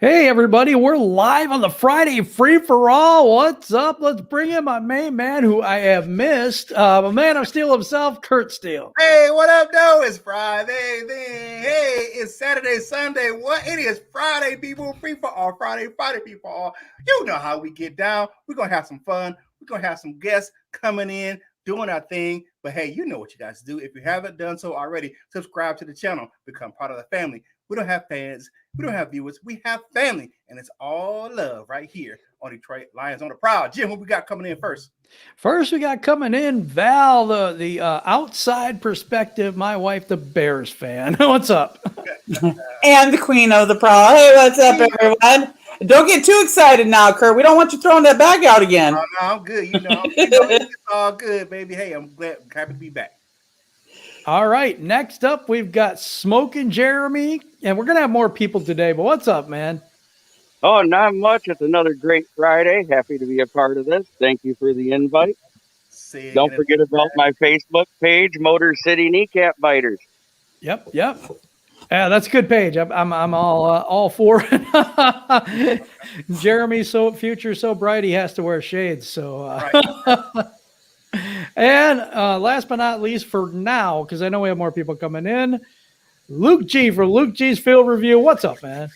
Hey, everybody, we're live on the Friday Free for All. What's up? Let's bring in my main man who I have missed. My man of Steele himself, Curt Steele. Hey, what up, though? It's Friday then. Hey, it's Saturday, Sunday. What? It is Friday, people. Free for all. Friday, free for all. You know how we get down. We're going to have some fun. We're going to have some guests coming in, doing our thing. But hey, you know what you guys do. If you haven't done so already, subscribe to the channel. Become part of the family. We don't have fans. We don't have viewers. We have family. And it's all love right here on Detroit Lions on the Prowl. Jim, what we got coming in first? First, we got coming in Val, the outside perspective, my wife, the Bears fan. What's up? And the queen of the Prowl. Hey, what's up, everyone? Don't get too excited now, Curt. We don't want you throwing that bag out again. No, I'm good. It's all good, baby. Hey, I'm happy to be back. All right, next up, we've got Smoking Jeremy, and we're going to have more people today, but what's up, man? Oh, not much. It's another great Friday. Happy to be a part of this. Thank you for the invite. Don't forget about my Facebook page, Motor City Kneecap Biters. Yep. Yeah, that's a good page. I'm all for it. Jeremy's future so bright he has to wear shades. So, Right. And last but not least, for now, because I know we have more people coming in, Luke G for Luke G's Field Review. What's up, man?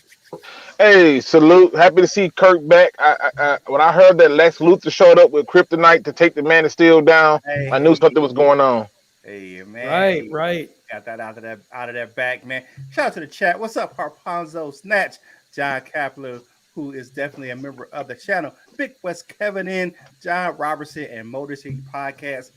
Hey, salute. Happy to see Curt back. When I heard that Lex Luthor showed up with Kryptonite to take the Man of Steel down, Hey. I knew something was going on. Hey, man. Right. Got that out of that back, man. Shout out to the chat. What's up, Harponzo Snatch? John Kapler, who is definitely a member of the channel. Big West Kevin in, John Robertson, and Motor City Podcast.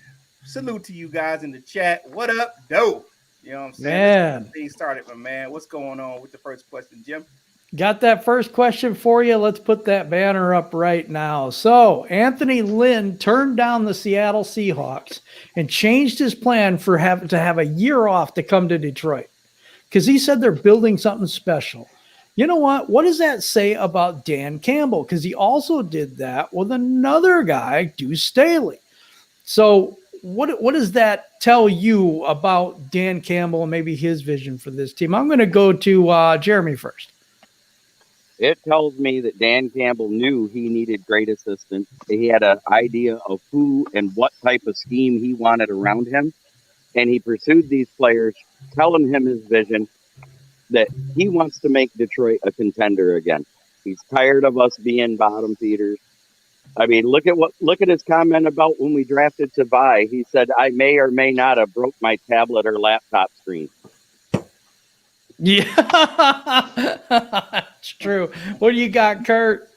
Salute to you guys in the chat. What up, doe? You know what I'm saying? Man. Let's get things started, my man. What's going on with the first question, Jim? Got that first question for you. Let's put that banner up right now. So, Anthony Lynn turned down the Seattle Seahawks and changed his plan for to have a year off to come to Detroit because he said they're building something special. You know what? What does that say about Dan Campbell? Because he also did that with another guy, Deuce Staley. So, what does that tell you about Dan Campbell and maybe his vision for this team? I'm going to go to Jeremy first. It tells me that Dan Campbell knew he needed great assistance. He had an idea of who and what type of scheme he wanted around him. And he pursued these players, telling him his vision that he wants to make Detroit a contender again. He's tired of us being bottom feeders. I mean, look at his comment about when we drafted Tavai. He said, I may or may not have broke my tablet or laptop screen. Yeah, it's true. What do you got, Curt?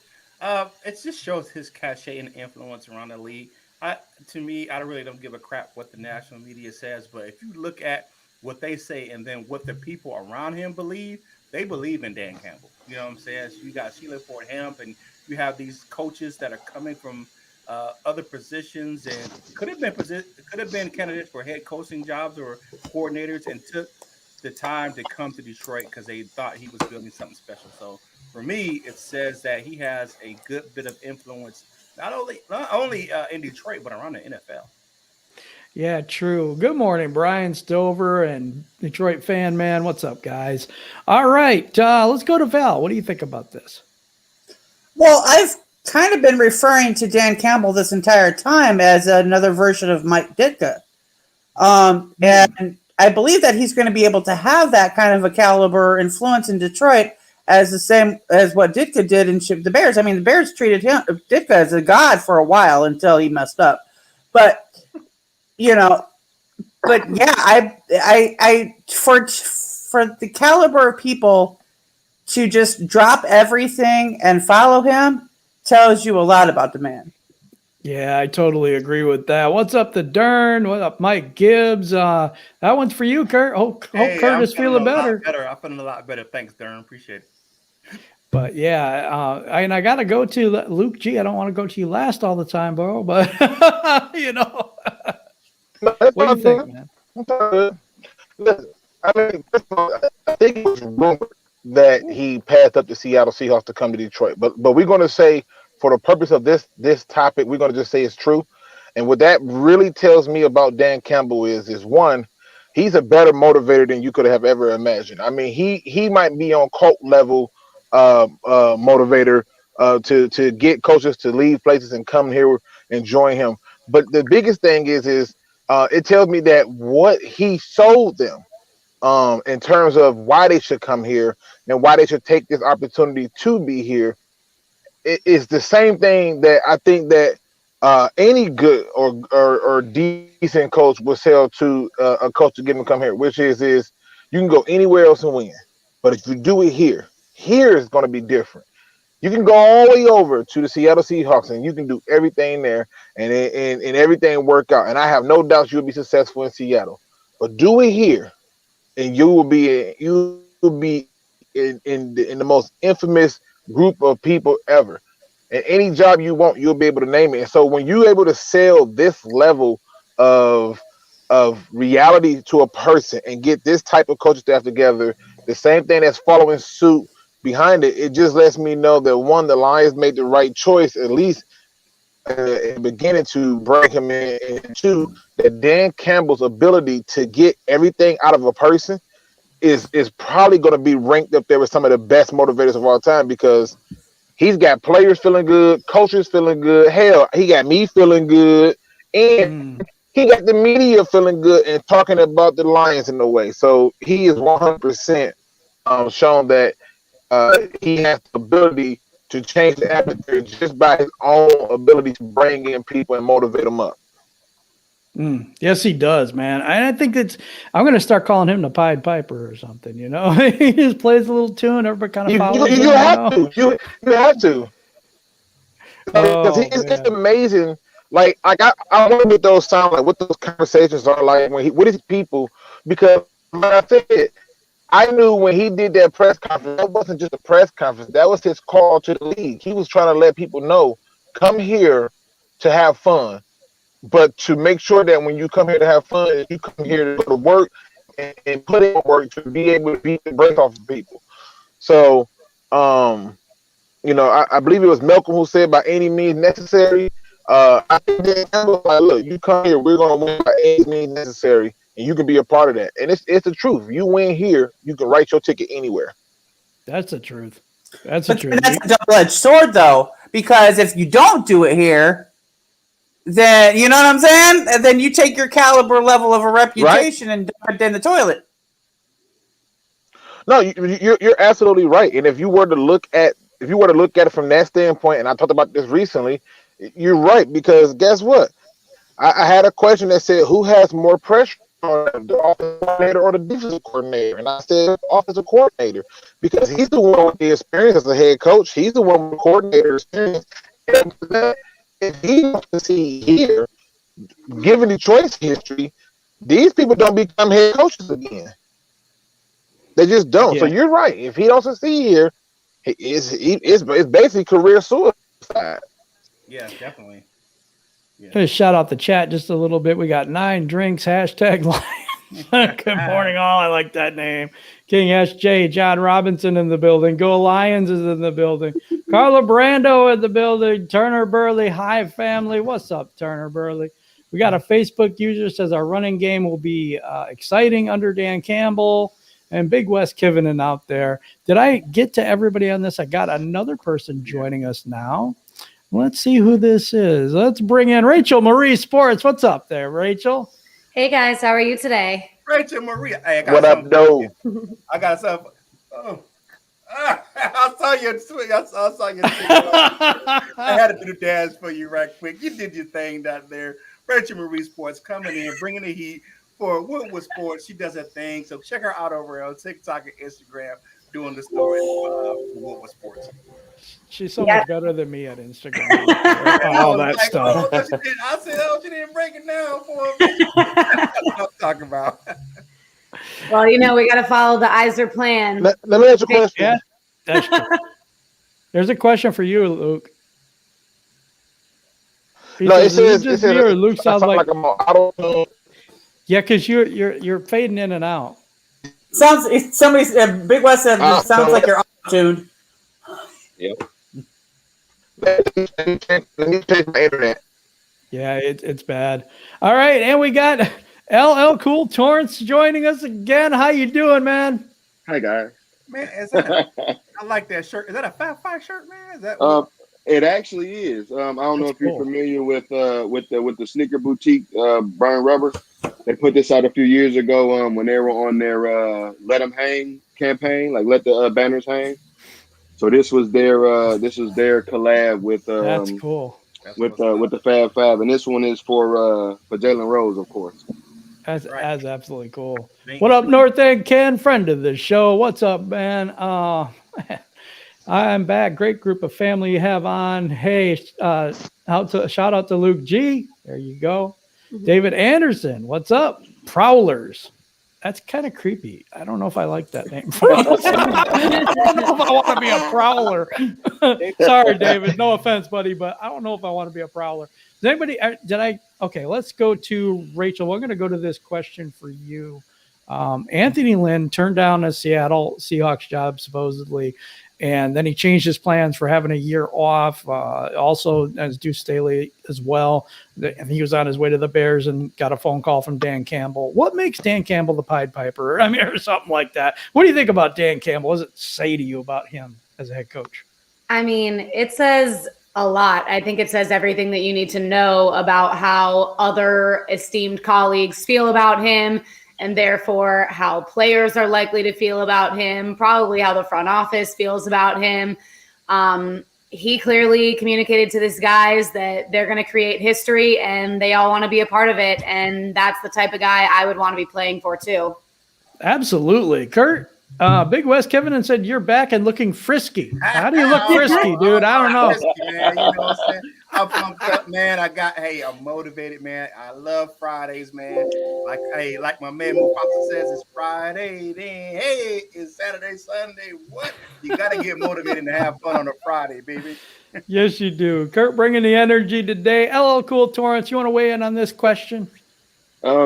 It just shows his cachet and influence around the league. To me, I really don't give a crap what the national media says, but if you look at what they say and then what the people around him believe, they believe in Dan Campbell. You know what I'm saying? So you got Sheila Ford Hemp, and you have these coaches that are coming from other positions and could have been candidates for head coaching jobs or coordinators, and took the time to come to Detroit because they thought he was building something special. So for me, it says that he has a good bit of influence, not only in Detroit, but around the NFL. Yeah, true. Good morning, Brian Stover and Detroit fan man. What's up, guys? All right, let's go to Val. What do you think about this? Well, I've kind of been referring to Dan Campbell this entire time as another version of Mike Ditka. And I believe that he's going to be able to have that kind of a caliber influence in Detroit as the same as what Ditka did in the Bears. I mean, the Bears treated Ditka as a god for a while until he messed up. But yeah, I for the caliber of people to just drop everything and follow him tells you a lot about the man. Yeah, I totally agree with that. What's up, the Dern? What up, Mike Gibbs? That one's for you, Curt. Hope Curt is feeling better. I'm feeling a lot better. Thanks, Dern. Appreciate it. But yeah, and I got to go to Luke G. I don't want to go to you last all the time, bro. But you know, what do you think, man? Listen, I mean, I think it was rumored that he passed up the Seattle Seahawks to come to Detroit. But we're going to say, for the purpose of this topic, we're going to just say it's true. And what that really tells me about Dan Campbell is one, he's a better motivator than you could have ever imagined. I mean, he might be on cult level motivator to get coaches to leave places and come here and join him. But the biggest thing is it tells me that what he showed them in terms of why they should come here and why they should take this opportunity to be here is the same thing that I think that any good or decent coach will sell to a coach to get him to come here, which is you can go anywhere else and win, but if you do it here is going to be different. You can go all the way over to the Seattle Seahawks and you can do everything there and everything work out. And I have no doubt you'll be successful in Seattle, but do it here and you will be in the most infamous group of people ever. And any job you want, you'll be able to name it. And so when you're able to sell this level of reality to a person and get this type of coaching staff together, the same thing that's following suit behind it, it just lets me know that one, the Lions made the right choice, at least in beginning to bring him in, and two, that Dan Campbell's ability to get everything out of a person is probably going to be ranked up there with some of the best motivators of all time, because he's got players feeling good, coaches feeling good, hell, he got me feeling good, and he got the media feeling good and talking about the Lions in a way. So he is 100% shown that he has the ability to change the atmosphere just by his own ability to bring in people and motivate them up. Yes, he does, man. I think I'm going to start calling him the Pied Piper or something. You know, he just plays a little tune. Everybody kind of follows him. You have to. You have to. Because it's amazing. Like I wonder what those sound like. What those conversations are like with his people. Because like I said, I knew when he did that press conference, that wasn't just a press conference. That was his call to the league. He was trying to let people know, come here to have fun, but to make sure that when you come here to have fun, you come here to go to work and put in work to be able to beat the brakes off of people. So, I believe it was Malcolm who said by any means necessary. I think that was like, look, you come here, we're going to win by any means necessary. And you can be a part of that. And it's the truth. If you win here, you can write your ticket anywhere. That's the truth. That's the truth. That's a double-edged sword, though, because if you don't do it here, then, you know what I'm saying? And then you take your caliber level of a reputation and dump it in the toilet. No, you're absolutely right. And if you were to look at it from that standpoint, and I talked about this recently, you're right, because guess what? I had a question that said, who has more pressure on the offensive coordinator or the defensive coordinator? And I said offensive coordinator, because he's the one with the experience as a head coach. He's the one with the coordinator experience. And if he wants to see here, given the choice history, these people don't become head coaches again. They just don't. Yeah. So you're right. If he don't succeed here, it's basically career suicide. Yeah, definitely. Yeah. Just shout out the chat just a little bit. We got 9 drinks, hashtag Lions. Good morning, all. I like that name. King SJ, John Robinson in the building. Go Lions is in the building. Carla Brando in the building. Turner Burley, hi family. What's up, Turner Burley? We got a Facebook user says our running game will be exciting under Dan Campbell and Big West Kivinen out there. Did I get to everybody on this? I got another person joining us now. Let's see who this is. Let's bring in RachelMarieSports. What's up there, Rachel? Hey, guys. How are you today? Rachel Marie. Hey, what up, though? I got something. Oh. I saw your tweet. I saw your tweet. I had to do the dance for you right quick. You did your thing down there. RachelMarieSports coming in, bringing the heat for Woodwood Sports. She does her thing. So check her out over on TikTok and Instagram doing the story for Woodwood Sports. She's so much better than me at Instagram. All that stuff. I said, oh, she didn't break it down for me. That's what I'm talking about. Well, we got to follow the Iser plan. Let me ask you a question. Yeah, that's true. There's a question for you, Luke. It says Luke sounds like I'm on auto. Yeah, because you're fading in and out. Somebody said, Big West said, it sounds like you're auto-tuned. Yep. Let me check my internet. Yeah, it's bad. All right, and we got LL Cool Torrance joining us again. How you doing, man? Hi, guys. Man, I like that shirt. Is that a Fab Five shirt, man? Is that It actually is. I don't know That's if you're cool. familiar with the sneaker boutique, Burn Rubber. They put this out a few years ago when they were on their Let Them Hang campaign, like let the banners hang. So this was their collab with That's cool. with the Fab Five, and this one is for Jalen Rose, of course. That's Right. that's absolutely cool. Thank What you. up, North End Ken, friend of the show? What's up, man? I'm back. Great group of family you have on. Hey, shout out to Luke G. There you go. David Anderson, what's up? Prowlers. That's kind of creepy. I don't know if I like that name. I don't know if I want to be a prowler. Sorry, David. No offense, buddy, but I don't know if I want to be a prowler. Does anybody? Okay, let's go to Rachel. We're going to go to this question for you. Anthony Lynn turned down a Seattle Seahawks job supposedly, and then he changed his plans for having a year off. Also, as Deuce Staley as well, and he was on his way to the Bears and got a phone call from Dan Campbell. What makes Dan Campbell the Pied Piper? I mean, or something like that. What do you think about Dan Campbell? What does it say to you about him as a head coach? I mean, it says a lot. I think it says everything that you need to know about how other esteemed colleagues feel about him, and therefore how players are likely to feel about him, probably how the front office feels about him. He clearly communicated to these guys that they're going to create history and they all want to be a part of it. And that's the type of guy I would want to be playing for too. Absolutely. Curt, Big West Kevin and said, you're back and looking frisky. How do you look frisky, dude? I don't know. Frisky, man. You know what I'm saying? I'm pumped up, man. I'm motivated, man. I love Fridays, man. Like my man Mufasa says, it's Friday, then hey, it's Saturday, Sunday. What? You got to get motivated and have fun on a Friday, baby. Yes, you do. Curt bringing the energy today. LL Cool Torrance, you want to weigh in on this question?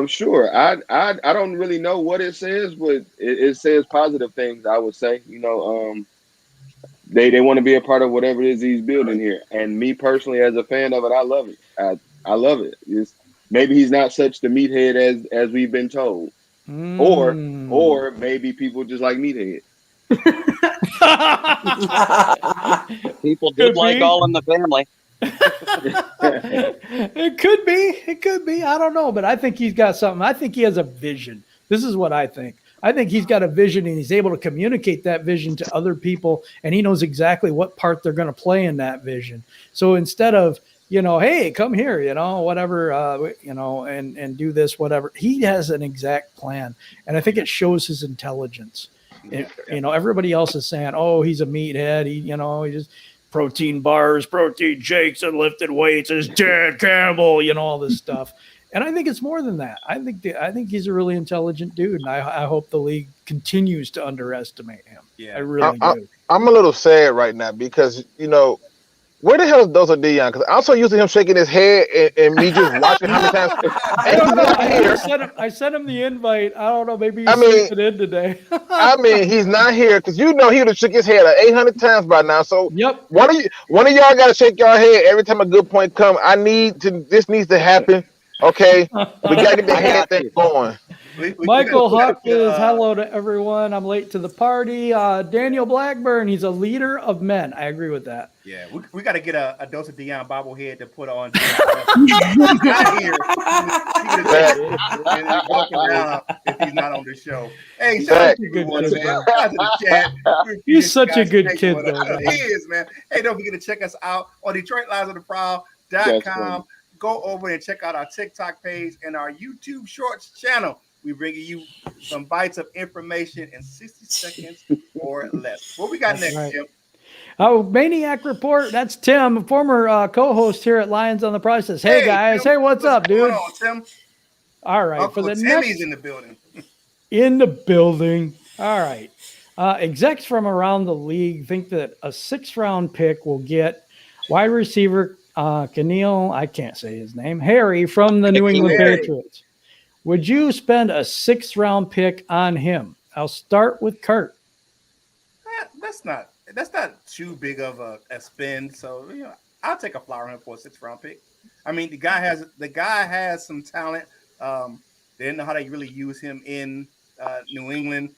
Sure. I don't really know what it says, but it says positive things, I would say. They want to be a part of whatever it is he's building here. And me personally, as a fan of it, I love it. I love it. Maybe he's not such the meathead as we've been told. Or maybe people just like meathead. People did like All in the Family. It could be. I don't know, but I think he's got something. I think he has a vision. This is what I think. I think he's got a vision and he's able to communicate that vision to other people, and he knows exactly what part they're going to play in that vision. So instead of, hey, come here, whatever, and do this, whatever, he has an exact plan. And I think it shows his intelligence. Everybody else is saying, oh, he's a meathead. He just protein bars, protein shakes, and lifted weights. Is Dan Campbell, all this stuff. And I think it's more than that. I think he's a really intelligent dude, and I hope the league continues to underestimate him. Yeah, I really do. I'm a little sad right now because where the hell is Dosa Dion? Because I'm so used to him shaking his head and me just watching how many times. I don't know. I sent him the invite. I don't know. Maybe he's sleeping in today. I mean, he's not here because he would have shook his head 800 times by now. So yep. One of y'all got to shake your head every time a good point comes. This needs to happen. Okay, we got to get the head thing going. Michael Hopkins, hello to everyone. I'm late to the party. Daniel Blackburn, he's a leader of men. I agree with that. Yeah, we got to get a dose of Dion bobblehead to put on. Not here. And walking down if he's not on the show. Hey, shout out to everyone, man. Shout out to the chat. He's such a good kid, though. He is, man. Hey, don't forget to check us out on DetroitLionsOnTheProwl.com. Go over and check out our TikTok page and our YouTube Shorts channel. We're bringing you some bites of information in 60 seconds or less. What we got next, Tim? Maniac Report. That's Tim, former co-host here at Lions on the Prowl. Says, hey guys. Tim, hey, what's up, dude? On, Tim? All right. Uncle Timmy's in the building. In the building. All right. Execs from around the league think that a 6th-round pick will get wide receiver Keneal, I can't say his name, Harry from the New England Patriots. Would you spend a 6th-round pick on him? I'll start with Curt. That's not too big of a spend. So I'll take a flyer on him for a 6th-round pick. I mean, the guy has some talent. They didn't know how to really use him in New England.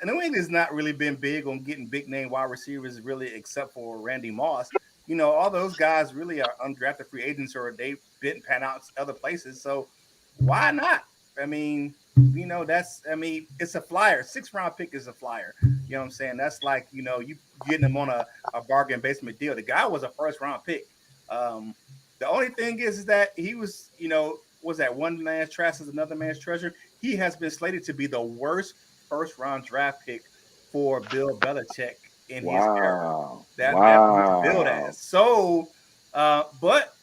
New England's not really been big on getting big name wide receivers, really, except for Randy Moss. You know, all those guys really are undrafted free agents or they've been pan out other places. So why not? I mean, you know, it's a flyer. 6th round pick is a flyer. You know what I'm saying? That's like, you know, you getting him on a bargain basement deal. The guy was a 1st round pick. The only thing is that he was, you know, was that one man's trash is another man's treasure. He has been slated to be the worst 1st round draft pick for Bill Belichick in his era. That's what he's billed as. So, but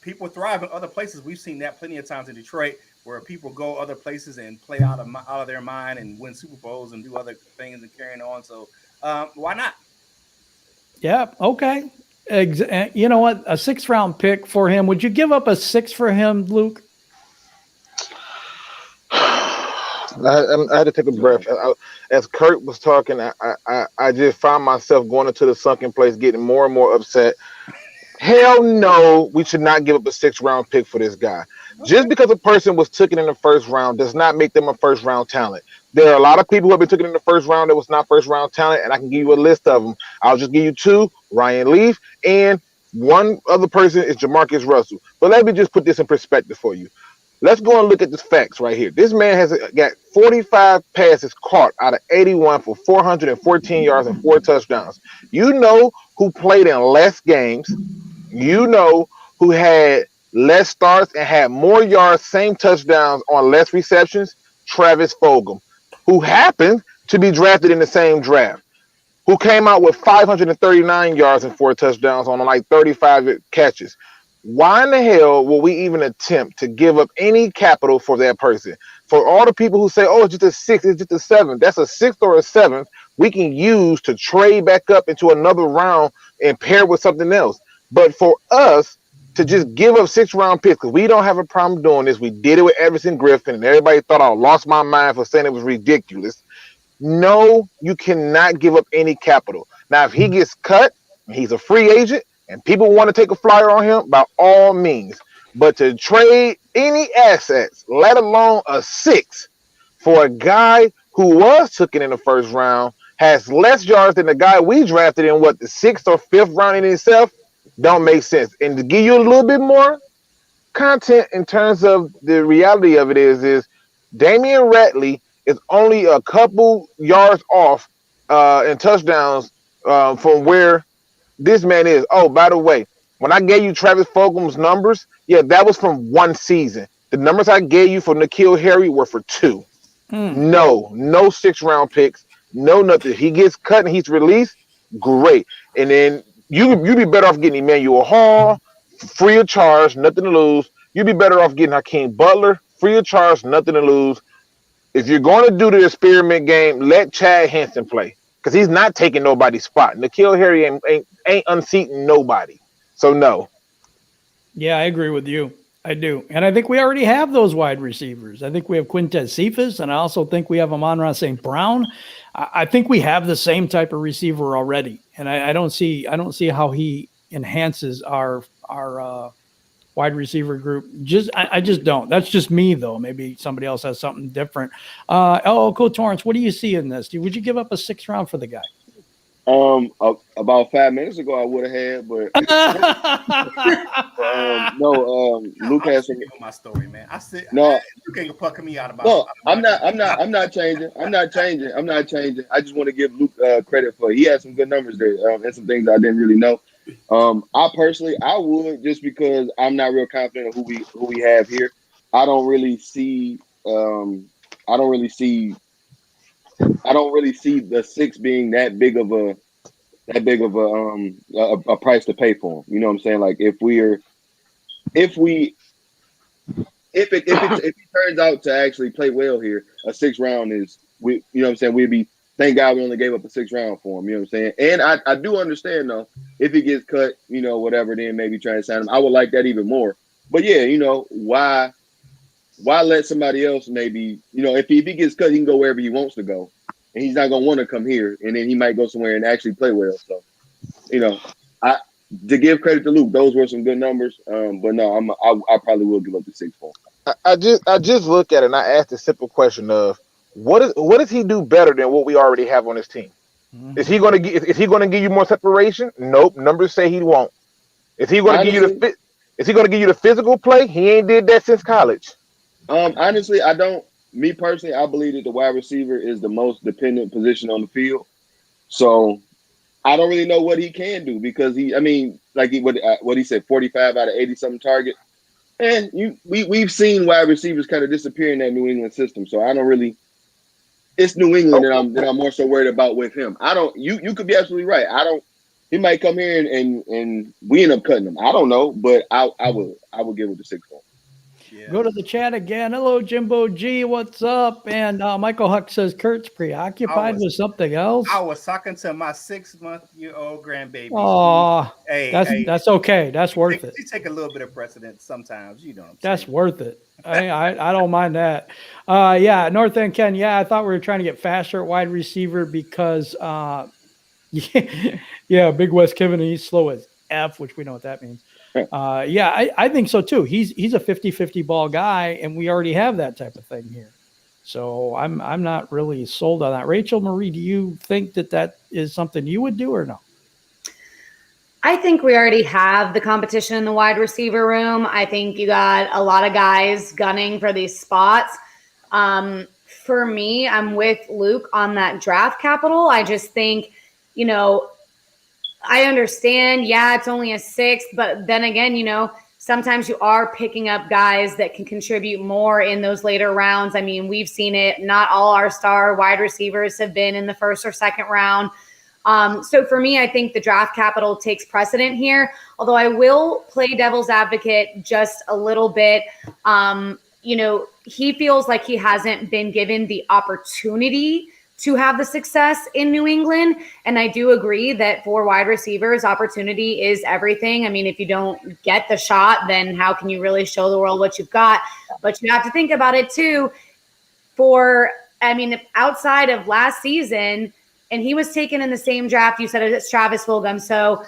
people thrive in other places. We've seen that plenty of times in Detroit, where people go other places and play out of their mind and win Super Bowls and do other things and carrying on. So, why not? Yeah. Okay. You know what? A 6th round pick for him. Would you give up a 6 for him, Luke? I had to take a breath. As Curt was talking, I just found myself going into the sunken place, getting more and more upset. Hell no, we should not give up a 6th round pick for this guy. Just because a person was taken in the 1st round does not make them a 1st round talent. There are a lot of people who have been taken in the 1st round that was not 1st round talent, and I can give you a list of them. I'll just give you 2, Ryan Leaf, and one other person is Jamarcus Russell. But let me just put this in perspective for you. Let's go and look at the facts right here. This man has got 45 passes caught out of 81 for 414 yards and 4 touchdowns. You know who played in less games. You know who had less starts and had more yards, same touchdowns on less receptions? Travis Fulgham, who happened to be drafted in the same draft, who came out with 539 yards and 4 touchdowns on like 35 catches. Why in the hell will we even attempt to give up any capital for that person? For all the people who say, oh, it's just a 6, it's just a 7, that's a 6th or a 7th we can use to trade back up into another round and pair with something else. But for us to just give up 6th round picks, because we don't have a problem doing this. We did it with Everson Griffin, and everybody thought I lost my mind for saying it was ridiculous. No, you cannot give up any capital. Now, if he gets cut, he's a free agent, and people want to take a flyer on him, by all means. But to trade any assets, let alone a 6, for a guy who was taken in the 1st round, has less yards than the guy we drafted in, the 6th or 5th round in itself, don't make sense. And to give you a little bit more content in terms of the reality of it is Damian Ratley is only a couple yards off in touchdowns from where this man is. Oh, by the way, when I gave you Travis Fulgham's numbers, yeah, that was from 1 season. The numbers I gave you for N'Keal Harry were for 2. No 6th round picks, no nothing. He gets cut and he's released, great. And then you'd be better off getting Emmanuel Hall, free of charge, nothing to lose. You'd be better off getting Hakeem Butler, free of charge, nothing to lose. If you're going to do the experiment game, let Chad Henson play, because he's not taking nobody's spot. N'Keal Harry ain't unseating nobody. So no. Yeah, I agree with you. I do. And I think we already have those wide receivers. I think we have Quintez Cephas, and I also think we have Amon-Ra St. Brown. I think we have the same type of receiver already. And I don't see how he enhances our wide receiver group. I just don't. That's just me, though. Maybe somebody else has something different. Cool, Torrance, what do you see in this? Would you give up a 6th round for the guy? About 5 minutes ago, I would have had, but no. Luke has some. My story, man. I said no. You can't fuck me out about. No, I'm not changing. I'm not changing. I just want to give Luke credit for he had some good numbers there and some things I didn't really know. I personally, I would, just because I'm not real confident of who we have here. I don't really see the 6 being that big of a price to pay for him. You know what I'm saying? Like if it turns out to actually play well here, a 6th round is you know what I'm saying, we'd be thank God we only gave up a 6th round for him. You know what I'm saying? And I do understand though, if he gets cut, you know, whatever, then maybe try to sign him. I would like that even more. But yeah, you know, why let somebody else maybe, you know, if he gets cut, he can go wherever he wants to go. And he's not gonna want to come here, and then he might go somewhere and actually play well. So, you know, to give credit to Luke, those were some good numbers. But no, I probably will give up the 6 for him. I just look at it and I ask the simple question of, what does he do better than what we already have on his team? Mhm. Is he going to give you more separation? Nope. Numbers say he won't. Is he going to give you Honestly, Is he going to give you the physical play? He ain't did that since college. honestly, I don't. Me personally, I believe that the wide receiver is the most dependent position on the field. So I don't really know what he can do because I mean, like what he said, 45 out of 80 something target. And we've seen wide receivers kind of disappear in that New England system. So I don't really. It's New England that I'm more so worried about with him. I don't. You could be absolutely right. I don't. He might come here and we end up cutting him. I don't know, but I would give it the 6 1. Yeah. Go to the chat again. Hello, Jimbo G. What's up? And Michael Huck says Kurt's preoccupied with something else. I was talking to my 6-month-old grandbaby. Oh, Hey, that's okay. That's worth it. She take a little bit of precedence sometimes. You know what I'm That's saying? worth it. I don't mind that. Yeah, North End Ken. Yeah, I thought we were trying to get faster at wide receiver because, yeah, Big West Kevin, he's slow as F, which we know what that means. Yeah, I think so too. He's a 50-50 ball guy, and we already have that type of thing here. So I'm not really sold on that. Rachel Marie, do you think that is something you would do or no? I think we already have the competition in the wide receiver room. I think you got a lot of guys gunning for these spots. For me, I'm with Luke on that draft capital. I just think, I understand, yeah, it's only a 6th, but then again, sometimes you are picking up guys that can contribute more in those later rounds. I mean, we've seen it. Not all our star wide receivers have been in the 1st or 2nd round. So for me, I think the draft capital takes precedent here, although I will play devil's advocate just a little bit. He feels like he hasn't been given the opportunity to have the success in New England. And I do agree that for wide receivers, opportunity is everything. I mean, if you don't get the shot, then how can you really show the world what you've got? But you have to think about it too. Outside of last season, and he was taken in the same draft, you said it's Travis Fulgham. So,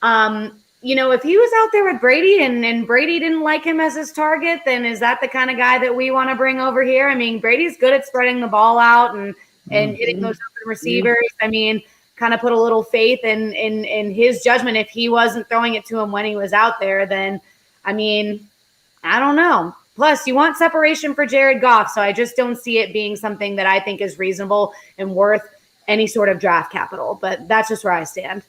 if he was out there with Brady and Brady didn't like him as his target, then is that the kind of guy that we want to bring over here? I mean, Brady's good at spreading the ball out and hitting those open receivers. I mean, kind of put a little faith in his judgment. If he wasn't throwing it to him when he was out there, then, I don't know. Plus, you want separation for Jared Goff, so I just don't see it being something that I think is reasonable and worth any sort of draft capital. But that's just where I stand.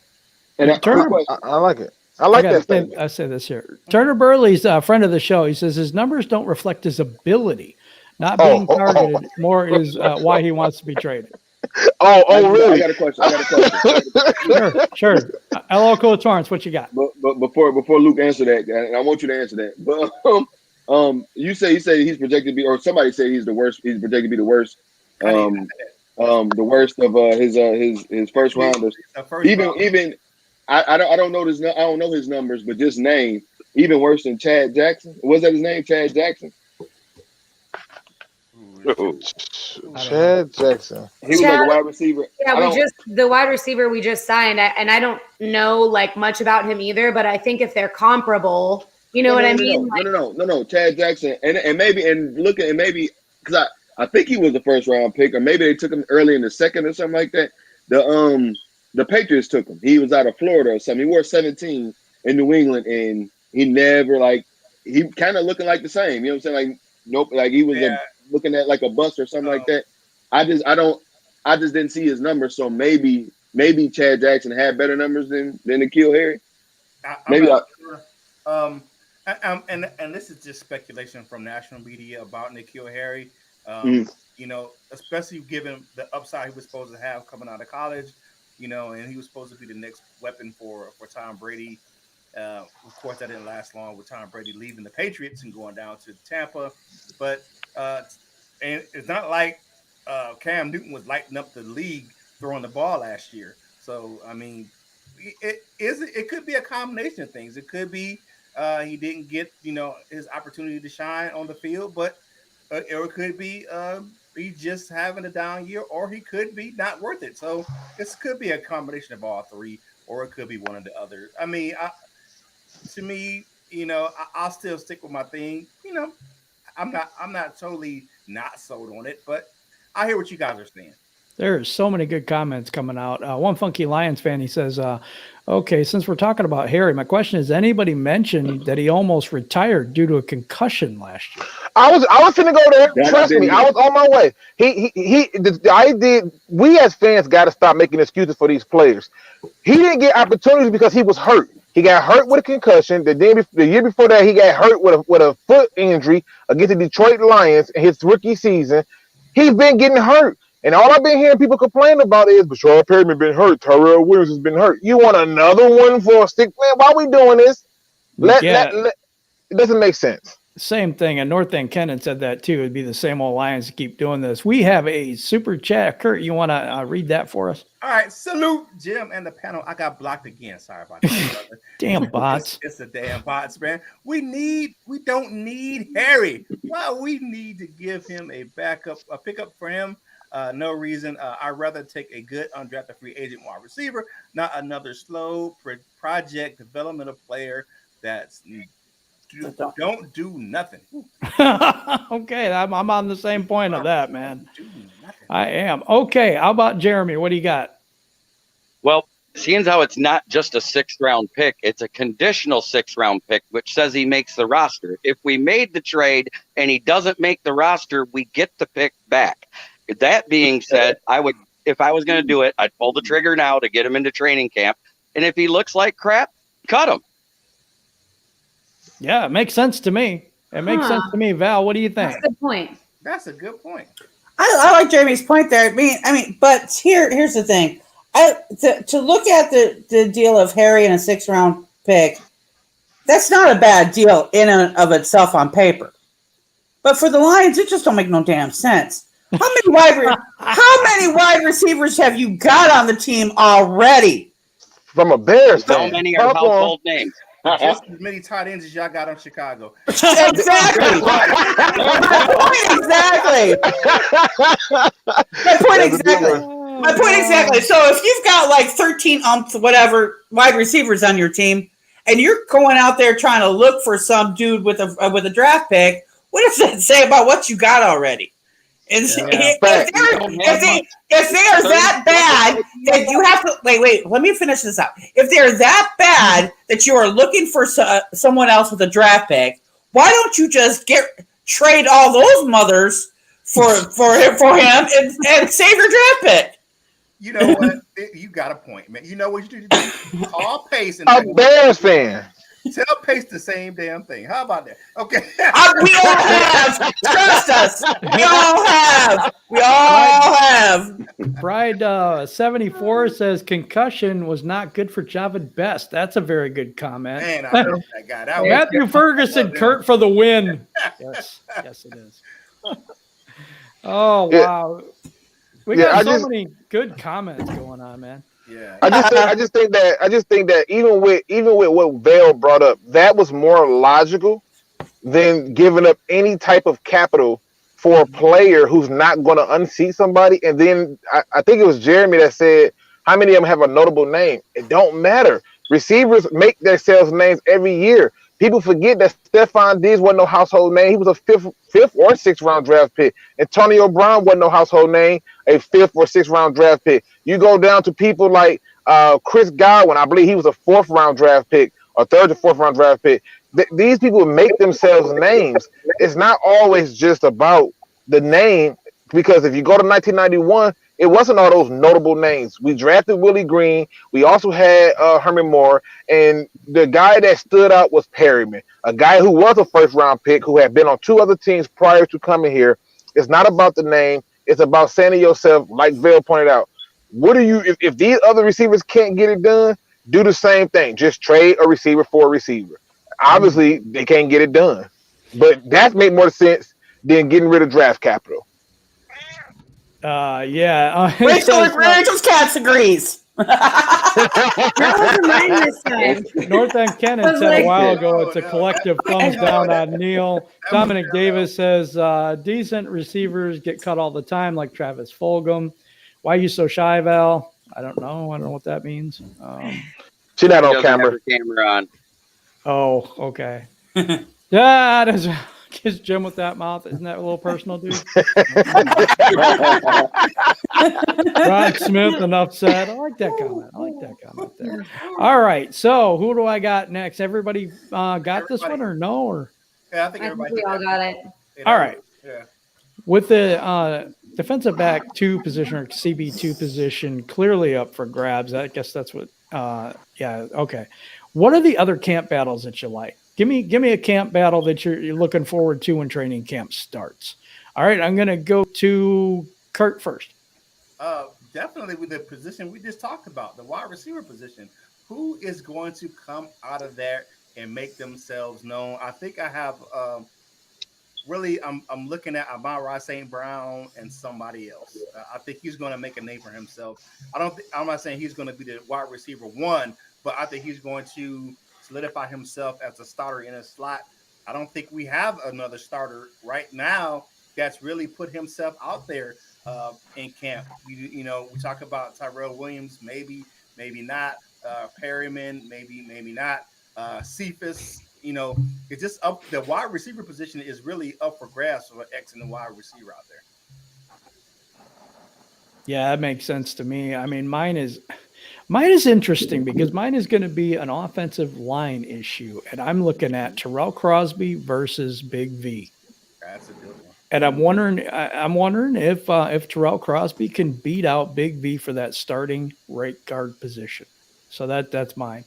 And I like it. I like that statement. I say this here. Turner Burley's a friend of the show. He says his numbers don't reflect his ability, not being targeted. More is why he wants to be traded. I Really? got a question. Sure. Hello, Coach Torrance, what you got? But before Luke answer that, and I want you to answer that. But you say he's projected to be, or somebody said he's the worst. He's projected to be the worst. The worst of his first rounders. Even I don't know this. I don't know his numbers, but just name even worse than Chad Jackson. Was that his name, Chad Jackson? Chad Jackson. He was like a wide receiver. Yeah, the wide receiver we just signed, and I don't know like much about him either. But I think if they're comparable, you know what I mean? No. Chad Jackson, and maybe because I think he was the first round pick, or maybe they took him early in the 2nd or something like that. The Patriots took him. He was out of Florida or something. He wore 17 in New England, and he never he kind of looking like the same. You know what I'm saying? Like nope, like he was looking at like a bust or something like that. I just didn't see his numbers. So maybe Chad Jackson had better numbers than N'Keal Harry. And this is just speculation from national media about N'Keal Harry. Especially given the upside he was supposed to have coming out of college, and he was supposed to be the next weapon for Tom Brady. Of course, that didn't last long with Tom Brady leaving the Patriots and going down to Tampa. But and it's not like Cam Newton was lighting up the league throwing the ball last year. So, I mean, it could be a combination of things. It could be he didn't get, his opportunity to shine on the field, but or it could be he's just having a down year, or he could be not worth it. So this could be a combination of all three, or it could be one of the others. I mean, to me, I'll still stick with my thing. I'm not totally not sold on it, but I hear what you guys are saying. There's so many good comments coming out. One Funky Lions fan, he says, okay, since we're talking about Harry, my question is, anybody mentioned that he almost retired due to a concussion last year? I was finna go there. That I Trust me, didn't I know. was on my way. We as fans got to stop making excuses for these players. He didn't get opportunities because he was hurt. He got hurt with a concussion. The year before that, he got hurt with a foot injury against the Detroit Lions in his rookie season. He's been getting hurt. And all I've been hearing people complain about is, Bashard Perryman been hurt. Tyrell Williams has been hurt. You want another one for a stick? Man, why are we doing this? It doesn't make sense. Same thing. And North End Kennan said that too. It'd be the same old Lions to keep doing this. We have a super chat. Kurt, you want to read that for us? All right, salute Jim and the panel. I got blocked again. Sorry about that, brother. Damn bots. It's the damn bots, man. We don't need Harry. Well, we need to give him a pickup for him. No reason. I'd rather take a good undrafted free agent wide receiver, not another slow project developmental player that's don't do nothing. Okay, I'm on the same point of that, man. I am. Okay, how about Jeremy? What do you got? Well, seeing how it's not just a 6th round pick, it's a conditional 6th round pick, which says he makes the roster. If we made the trade and he doesn't make the roster, we get the pick back. That being said, if I was going to do it, I'd pull the trigger now to get him into training camp. And if he looks like crap, cut him. Yeah, it makes sense to me. It makes sense to me. Val, what do you think? That's a good point. That's a good point. I like Jeremy's point there. I mean, but here's the thing. To look at the deal of Harry and a 6th round pick, that's not a bad deal in and of itself on paper. But for the Lions, it just don't make no damn sense. How many wide receivers have you got on the team already? From a Bears fan. How many are household names? Just as many tight ends as y'all got on Chicago. Exactly. My point exactly. So if you've got like 13 whatever wide receivers on your team, and you're going out there trying to look for some dude with a draft pick, what does that say about what you got already? If they are that bad that you have to wait, let me finish this out. If they're that bad that you are looking for someone else with a draft pick, why don't you just trade all those mothers for him and save your draft pick? You know what? You got a point, man. You know what you do? Call Pace and A Bears fan. tell Pace the same damn thing. How about that? Okay. We all have. Trust us. We all have. Pride 74 says concussion was not good for Javid Best. That's a very good comment. Man, I heard that guy. That Matthew Ferguson, Kurt for the win. Yes, it is. Oh wow, we got so many good comments going on, man. Yeah. I just think that even with what Vale brought up, that was more logical than giving up any type of capital for a player who's not going to unseat somebody. And then I think it was Jeremy that said, how many of them have a notable name? It don't matter. Receivers make themselves names every year. People forget that Stephon Diggs wasn't no household name. He was a fifth or 6th round draft pick. Antonio Brown wasn't no household name, a 5th or 6th round draft pick. You go down to people like Chris Godwin. I believe he was a 4th round draft pick, or 3rd or 4th round draft pick. These people make themselves names. It's not always just about the name, because if you go to 1991, it wasn't all those notable names. We drafted Willie Green. We also had Herman Moore. And the guy that stood out was Perryman, a guy who was a 1st round pick who had been on 2 other teams prior to coming here. It's not about the name. It's about saying to yourself, like Vale pointed out, if these other receivers can't get it done, do the same thing. Just trade a receiver for a receiver. Obviously, they can't get it done. But that made more sense than getting rid of draft capital. Yeah. Rachel's cats agrees. That wasn't mine this time. North End Kennan said a while ago it's a collective thumbs down on Neil. Dominic Davis says decent receivers get cut all the time, like Travis Fulgham. Why are you so shy, Val? I don't know what that means. She's not on camera. Camera on. Oh, okay. Yeah, Kiss Jim with that mouth. Isn't that a little personal, dude? Rod Smith, enough said. I like that comment there. All right. So who do I got next? Everybody got this one or no? Or Yeah, I think I think everybody we all got it. all right. Yeah. With the defensive back 2 position or CB2 position clearly up for grabs. I guess that's what. Yeah. Okay. What are the other camp battles that you like? Give me a camp battle that you're looking forward to when training camp starts. All right. I'm going to go to Curt first. Definitely with the position we just talked about, the wide receiver position. Who is going to come out of there and make themselves known? I think I have really I'm looking at Amon-Ra St. Brown and somebody else. I think he's going to make a name for himself. I'm not saying he's going to be the wide receiver 1, but I think he's going to solidify himself as a starter in a slot. I don't think we have another starter right now that's really put himself out there in camp. We talk about Tyrell Williams, maybe not. Perryman, maybe not. Cephas, it's just up. The wide receiver position is really up for grabs for X and the wide receiver out there. Yeah, that makes sense to me. I mean, mine is interesting because mine is going to be an offensive line issue, and I'm looking at Terrell Crosby versus Big V. That's a good one. And I'm wondering if Terrell Crosby can beat out Big V for that starting right guard position. So that's mine.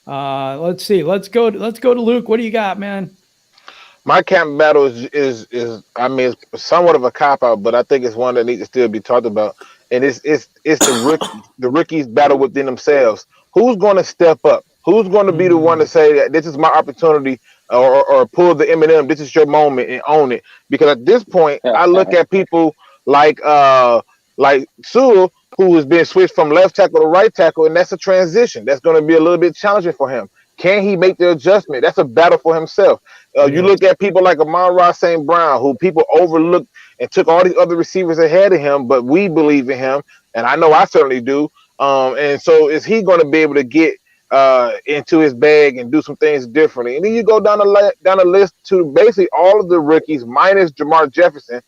Let's see. Let's go to Luke. What do you got, man? My camp battle is I mean, it's somewhat of a cop out, but I think it's one that needs to still be talked about. And it's the rookies battle within themselves. Who's going to step up? Who's going to be the one to say that this is my opportunity, or pull the Eminem? This is your moment and own it. Because at this point, I look at people like Sewell, who has been switched from left tackle to right tackle, and that's a transition. That's going to be a little bit challenging for him. Can he make the adjustment? That's a battle for himself. You look at people like Amon-Ra St. Brown, who people overlooked and took all these other receivers ahead of him, but we believe in him, and I know I certainly do. And so is he going to be able to get into his bag and do some things differently? And then you go down the list to basically all of the rookies minus Jamar Jefferson.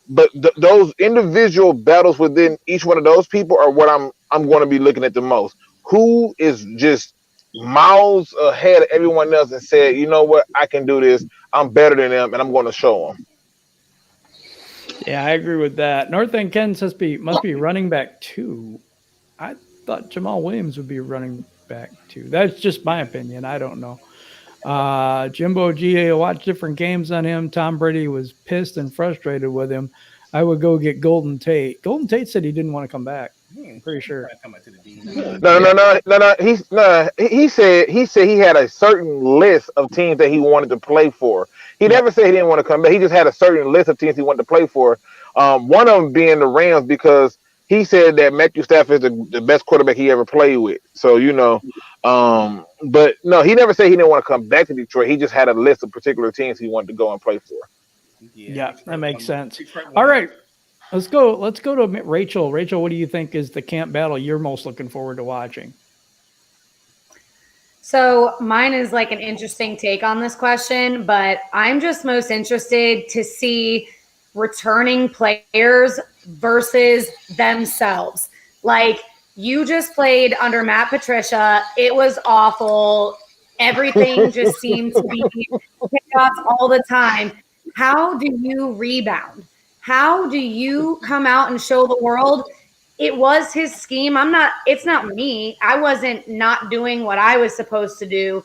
But those individual battles within each one of those people are what I'm going to be looking at the most. Who is just miles ahead of everyone else and said, you know what, I can do this. I'm better than them, and I'm going to show them. Yeah, I agree with that. North End Ken must be running back 2. I thought Jamal Williams would be running back 2. That's just my opinion. I don't know. Jimbo G, I watched different games on him. Tom Brady was pissed and frustrated with him. I would go get Golden Tate. Golden Tate said he didn't want to come back. I'm pretty sure. No. He said he had a certain list of teams that he wanted to play for. He never said he didn't want to come back. He just had a certain list of teams he wanted to play for. One of them being the Rams, because he said that Matthew Stafford is the best quarterback he ever played with. So, but no, he never said he didn't want to come back to Detroit. He just had a list of particular teams he wanted to go and play for. Yeah, that makes sense. All right, let's go to Rachel. Rachel, what do you think is the camp battle you're most looking forward to watching? So mine is like an interesting take on this question, but I'm just most interested to see returning players versus themselves. Like, you just played under Matt Patricia. It was awful. Everything just seemed to be chaos all the time. How do you rebound? How do you come out and show the world it was his scheme? It's not me. I wasn't not doing what I was supposed to do.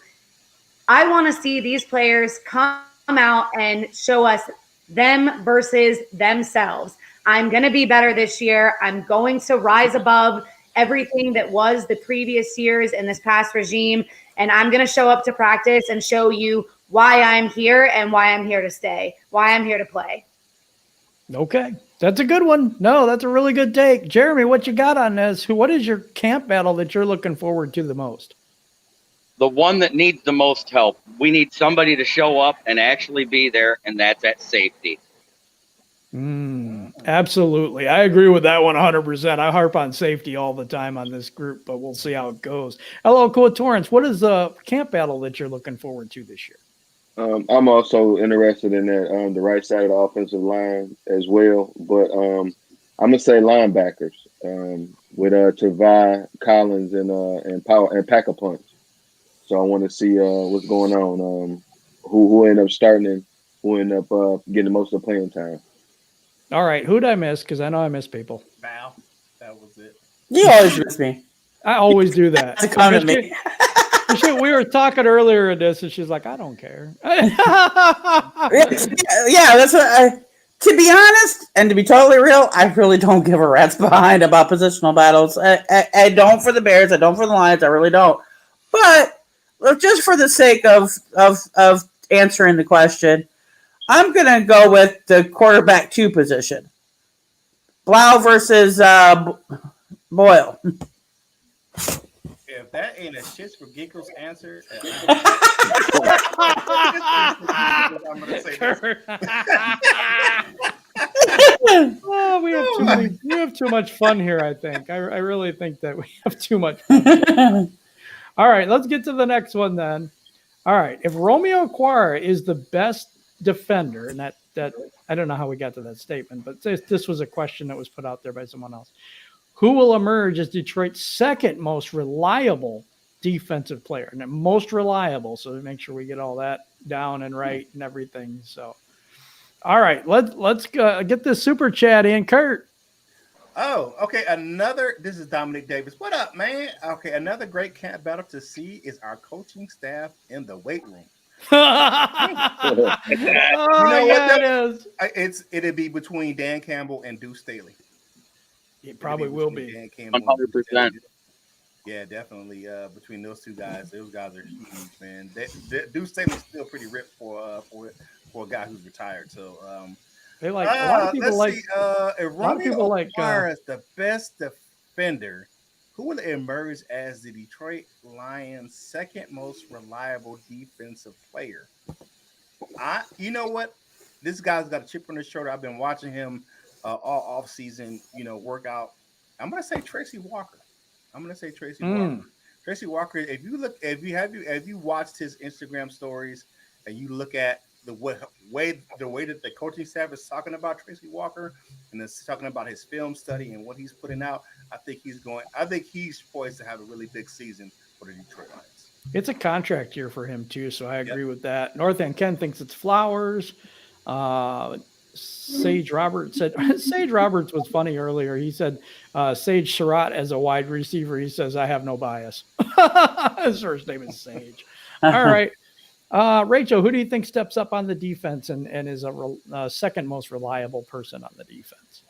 I want to see these players come out and show us them versus themselves. I'm going to be better this year. I'm going to rise above everything that was the previous years in this past regime. And I'm going to show up to practice and show you why I'm here and why I'm here to stay, why I'm here to play. Okay. That's a good one. No, that's a really good take. Jeremy, what you got on this? What is your camp battle that you're looking forward to the most? The one that needs the most help. We need somebody to show up and actually be there, and that's at safety. Absolutely. I agree with that 100%. I harp on safety all the time on this group, but we'll see how it goes. Hello, Coa Torrance. What is the camp battle that you're looking forward to this year? I'm also interested in that the right side of the offensive line as well, but I'm gonna say linebackers with Tavai, Collins, and Power and Pack a Punch. So I want to see what's going on. Who end up starting and who end up getting the most of the playing time. All right, who'd I miss? Because I know I miss people. Val, that was it. You always miss me. I always do that. That's a comment me. We were talking earlier in this, and she's like, "I don't care." Yeah, that's what to be honest, and to be totally real, I really don't give a rat's behind about positional battles. I don't for the Bears. I don't for the Lions. I really don't. But just for the sake of answering the question, I'm going to go with the quarterback 2 position. Blau versus Boyle. If that ain't a shits for giggles answer, I'm gonna say Oh, we have too much fun here. I think I really think that we have too much fun. All right, let's get to the next one then. All right, if Romeo Okwara is the best defender, and that I don't know how we got to that statement, but this was a question that was put out there by someone else. Who will emerge as Detroit's second most reliable defensive player? And most reliable, so make sure we get all that down and right and everything. So, all right, let's get this super chat in, Curt. Oh, okay. This is Dominic Davis. What up, man? Okay, another great camp battle to see is our coaching staff in the weight room. It'd be between Dan Campbell and Deuce Staley. It probably will be. 100%. Yeah, definitely. Between those two guys, those guys are huge, man. Deuce Staley's still pretty ripped for a guy who's retired. So they like a lot of people like. If Romeo Okwara is the best defender, who will emerge as the Detroit Lions' second most reliable defensive player? You know what? This guy's got a chip on his shoulder. I've been watching him all off season, work out. I'm gonna say Tracy Walker. Walker. Tracy Walker. If you watched his Instagram stories and you look at the way that the coaching staff is talking about Tracy Walker and it's talking about his film study and what he's putting out, I think he's poised to have a really big season for the Detroit Lions. It's a contract year for him too, so I agree with that. North End Ken thinks it's Flowers. Sage Roberts said Sage Roberts was funny earlier. He said Sage Surratt as a wide receiver. He says I have no bias. His first name is Sage. All right, Rachel, who do you think steps up on the defense and is a second most reliable person on the defense?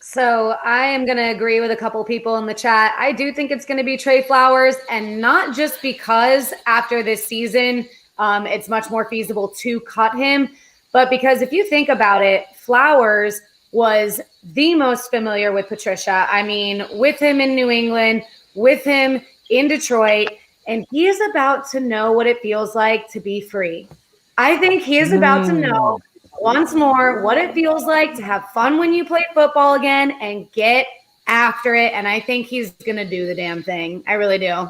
So I am going to agree with a couple people in the chat. I do think it's going to be Trey Flowers, and not just because after this season, it's much more feasible to cut him. But because if you think about it, Flowers was the most familiar with Patricia. I mean, with him in New England, with him in Detroit, and he is about to know what it feels like to be free. I think he is about to know once more what it feels like to have fun when you play football again and get after it. And I think he's going to do the damn thing. I really do.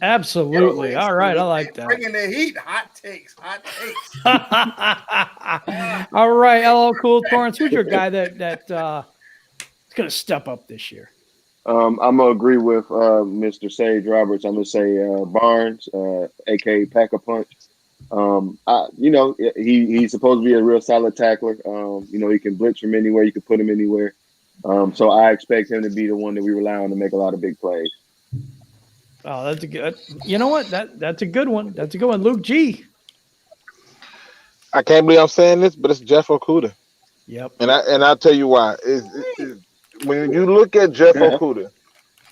Absolutely. All right. I like that. Bringing the heat. Hot takes. All right. Hello, Cool Torrance. Who's your guy that's going to step up this year? I'm going to agree with Mr. Sage Roberts. I'm going to say Barnes, a.k.a. Pack-a-Punch. He's supposed to be a real solid tackler. He can blitz from anywhere. You can put him anywhere. So I expect him to be the one that we rely on to make a lot of big plays. Oh, that's a good. You know what? That's a good one. That's a good one. Luke G. I can't believe I'm saying this, but it's Jeff Okudah. Yep. And I'll tell you why. When you look at Jeff Okudah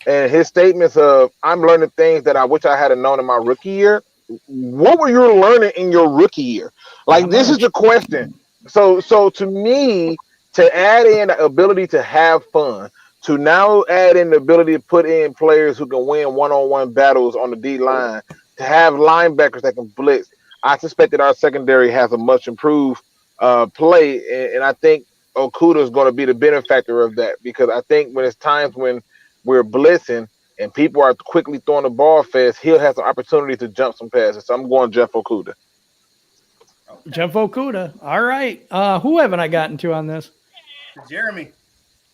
and his statements of "I'm learning things that I wish I had known in my rookie year," what were you learning in your rookie year? Like, this is the question. So to me, to add in the ability to have fun, to now add in the ability to put in players who can win one-on-one battles on the D line, to have linebackers that can blitz, I suspect that our secondary has a much improved play, and I think Okudah is going to be the benefactor of that, because I think when it's times when we're blitzing and people are quickly throwing the ball fast, he'll have the opportunity to jump some passes. So I'm going Jeff Okudah. Jeff Okuda. All right. Who haven't I gotten to on this? Jeremy.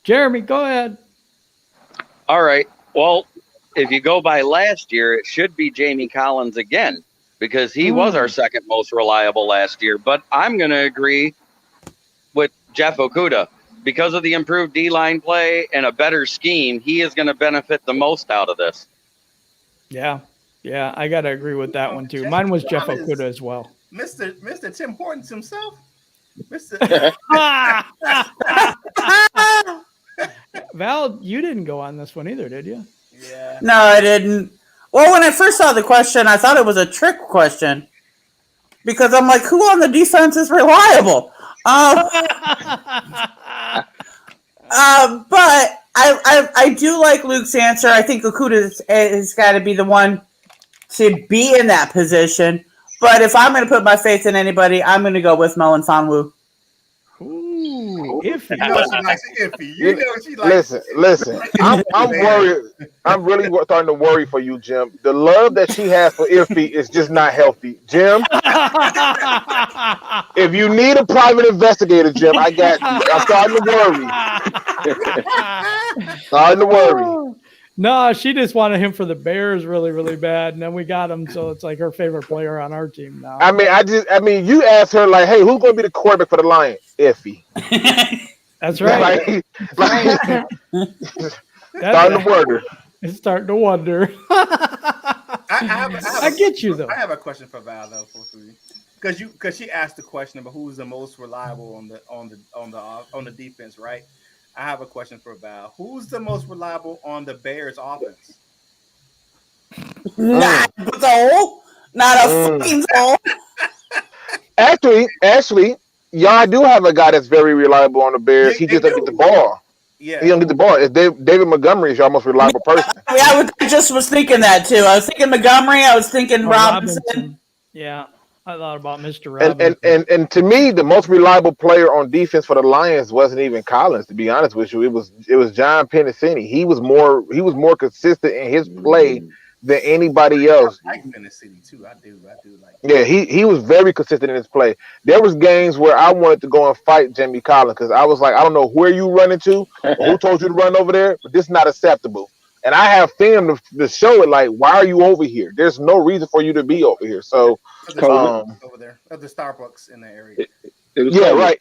Jeremy, go ahead. All right. Well, if you go by last year, it should be Jamie Collins again because he was our second most reliable last year. But I'm going to agree with Jeff Okuda. Because of the improved D-line play and a better scheme, he is going to benefit the most out of this. Yeah, I got to agree with that one too. Mine was Jeff Okuda as well. Mr. Tim Hortons himself. Val, you didn't go on this one either, did you? Yeah. No, I didn't. Well, when I first saw the question, I thought it was a trick question because I'm like, who on the defense is reliable? But I do like Luke's answer. I think Okuda has got to be the one to be in that position. But if I'm going to put my faith in anybody, I'm going to go with Melon Fanwu. Ooh, iffy. You know she likes iffy. You know she likes. Listen. I'm worried. I'm really starting to worry for you, Jim. The love that she has for Iffy is just not healthy, Jim. If you need a private investigator, Jim, I got you. I'm starting to worry. No, she just wanted him for the Bears really, really bad, and then we got him, so it's like her favorite player on our team now. I mean, you asked her like, "Hey, who's going to be the quarterback for the Lions?" Iffy. That's right. Starting to wonder. It's starting to wonder. I get you though. I have a question for Val though, because she asked the question about who's the most reliable on the defense, right? I have a question for Val. Who's the most reliable on the Bears offense? Not a fucking soul. Actually, y'all do have a guy that's very reliable on the Bears. He just doesn't get the ball. Yeah, he don't get the ball. It's David Montgomery is your most reliable person. I just was thinking that too. I was thinking Montgomery. I was thinking Robinson. Yeah, I thought about Mr. Robinson. And to me, the most reliable player on defense for the Lions wasn't even Collins. To be honest with you, it was John Penei. He was more consistent in his play than anybody else. I like Penei too. I do like. Yeah, he was very consistent in his play. There was games where I wanted to go and fight Jamie Collins because I was like, I don't know where you running to, or who told you to run over there, but this is not acceptable. And I have film to show it. Like, why are you over here? There's no reason for you to be over here. So, over there at the Starbucks in the area. Yeah, right.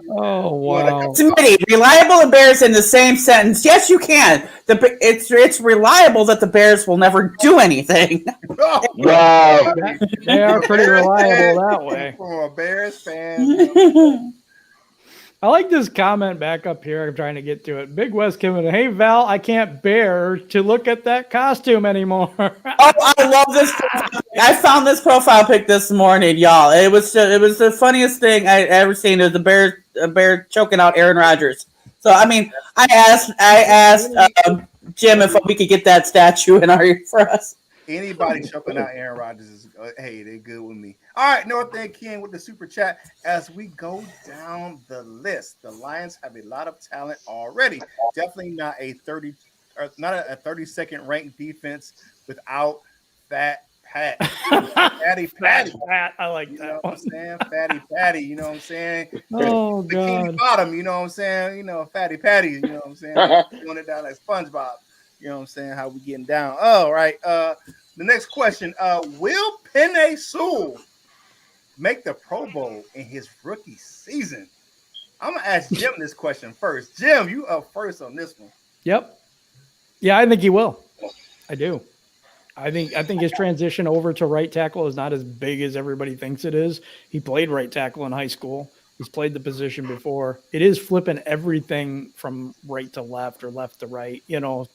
Oh wow! Smitty, reliable and Bears in the same sentence. Yes, you can. It's reliable that the Bears will never do anything. Wow, they are pretty reliable that way. From a Bears fan. I like this comment back up here. I'm trying to get to it. Big West coming. Hey Val, I can't bear to look at that costume anymore. Oh, I love this. I found this profile pic this morning, y'all. It was the funniest thing I ever seen. It was a bear choking out Aaron Rodgers. So I mean, I asked Jim if we could get that statue in our for us. Anybody choking out Aaron Rodgers is they're good with me. All right, North End King with the super chat. As we go down the list, the Lions have a lot of talent already. Definitely not a 32nd ranked defense without Fat Pat. Fatty Patty. Pat, I like that. You know what I'm saying? Fatty Patty, you know what I'm saying? Oh, Bikini God. Bottom, you know what I'm saying? You know, Fatty Patty, you know what I'm saying? Doing it down like SpongeBob. You know what I'm saying? How we getting down. Oh, right. The next question. Will Penei Sewell make the Pro Bowl in his rookie season? I'm going to ask Jim this question first. Jim, you up first on this one. Yep. Yeah, I think he will. I do. I think his transition over to right tackle is not as big as everybody thinks it is. He played right tackle in high school. He's played the position before. It is flipping everything from right to left or left to right,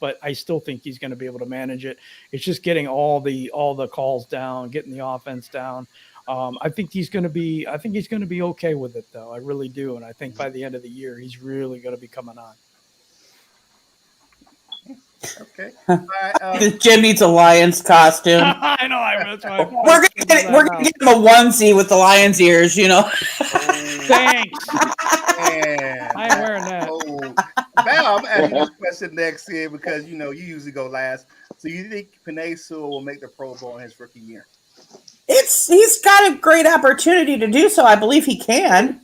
but I still think he's going to be able to manage it. It's just getting all the calls down, getting the offense down. I think he's going to be okay with it though. I really do. And I think by the end of the year, he's really going to be coming on. Okay. All right, Jim needs a Lions costume. I know. That's why We're gonna get him a onesie with the Lions ears. Thanks. Man. I ain't wearing that. Val, I'm asking you this question next here because you usually go last. So you think Penei Sewell will make the Pro Bowl in his rookie year? He's got a great opportunity to do so. I believe he can.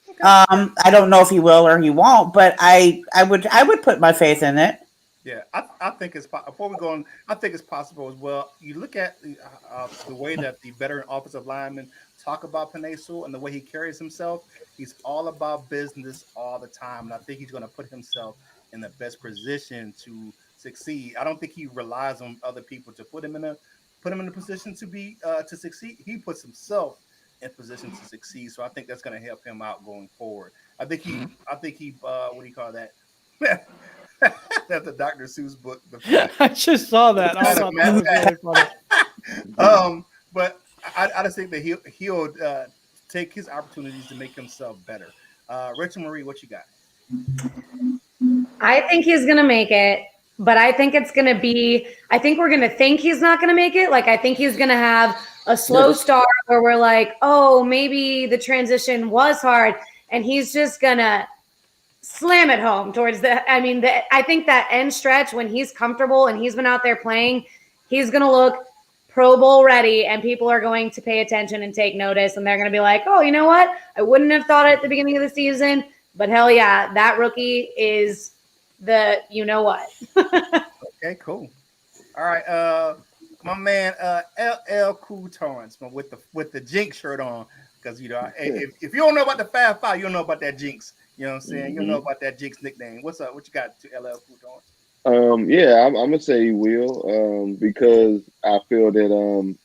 Okay. I don't know if he will or he won't, but I would put my faith in it. Yeah, I think it's before we go on. I think it's possible as well. You look at the way that the veteran offensive linemen talk about Penei Sewell and the way he carries himself. He's all about business all the time, and I think he's going to put himself in the best position to succeed. I don't think he relies on other people to put him in a position to be to succeed. He puts himself in position to succeed. So I think that's going to help him out going forward. I think he what do you call that? That's the Dr. Seuss book. I just saw that. I thought that was really funny. But I just think that he'll take his opportunities to make himself better. Rachel Marie, what you got? I think he's going to make it, but I think it's going to be, I think we're going to think he's not going to make it. Like, I think he's going to have a slow start where we're like, oh, maybe the transition was hard. And he's just going to slam it home towards I think that end stretch when he's comfortable and he's been out there playing, he's going to look Pro Bowl ready and people are going to pay attention and take notice. And they're going to be like, oh, you know what? I wouldn't have thought it at the beginning of the season, but hell yeah, that rookie is the, you know what? Okay, cool. All right. My man, LL Cool Torrance with the Jinx shirt on. Because, if you don't know about the Fab Five, you don't know about that Jinx. You know what I'm saying? You don't know about that Jinx nickname. What's up? What you got to LL Cool Torrance? Yeah, I'm gonna say he will, because I feel that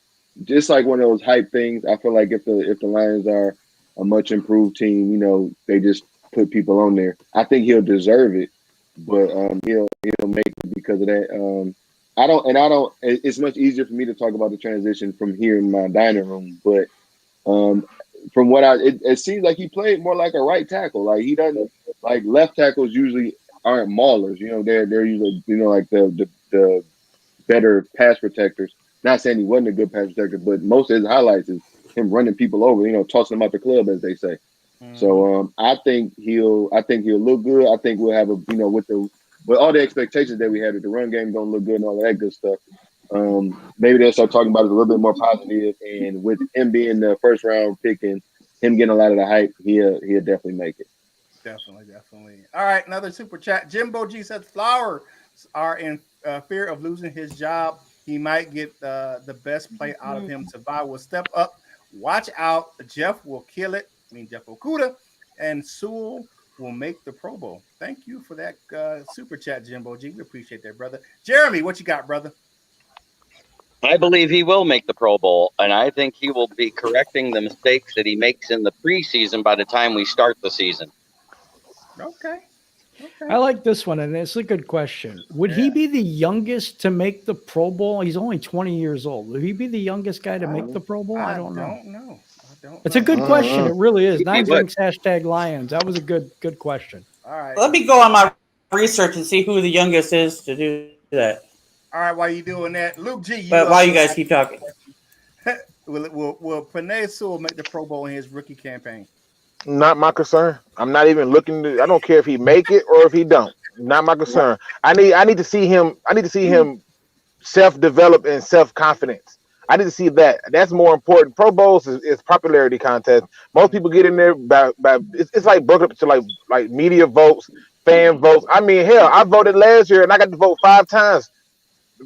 just like one of those hype things, I feel like if the Lions are a much improved team, they just put people on there. I think he'll deserve it, but he'll make it because of that. It's much easier for me to talk about the transition from here in my dining room, but from what it seems like he played more like a right tackle. Like he doesn't, like left tackles usually aren't maulers. They're usually like the better pass protectors. Not saying he wasn't a good pass protector, but most of his highlights is him running people over. Tossing them out the club, as they say. So I think he'll look good. I think we'll have with all the expectations that we had, that the run game don't look good and all of that good stuff. Maybe they'll start talking about it a little bit more positive, and with him being the first round pick and him getting a lot of the hype, he'll definitely make it. Definitely. All right, another super chat. Jimbo G said Flowers are in fear of losing his job. He might get the best play out of him. Tavai will step up. Watch out. Jeff will kill it. Jeff Okuda, and Sewell will make the Pro Bowl. Thank you for that super chat, Jimbo G. We appreciate that, brother. Jeremy, what you got, brother? I believe he will make the Pro Bowl, and I think he will be correcting the mistakes that he makes in the preseason by the time we start the season. Okay. I like this one, and it's a good question. Would he be the youngest to make the Pro Bowl? He's only 20 years old. Would he be the youngest guy to make the Pro Bowl? I don't know. It's a good question. It really is. Nine Drinks #Lions. That was a good question. All right. Let me go on my research and see who the youngest is to do that. All right, while you doing that, Luke G. But while you guys keep talking, will Penei Sewell make the Pro Bowl in his rookie campaign? Not my concern. I'm not even looking. I don't care if he make it or if he don't. Not my concern. I need to see him. I need to see him self-develop and self-confidence. I need to see that. That's more important. Pro Bowls is popularity contest. Most people get in there by it's like broken up to like media votes, fan votes. I mean, hell, I voted last year and I got to vote 5 times.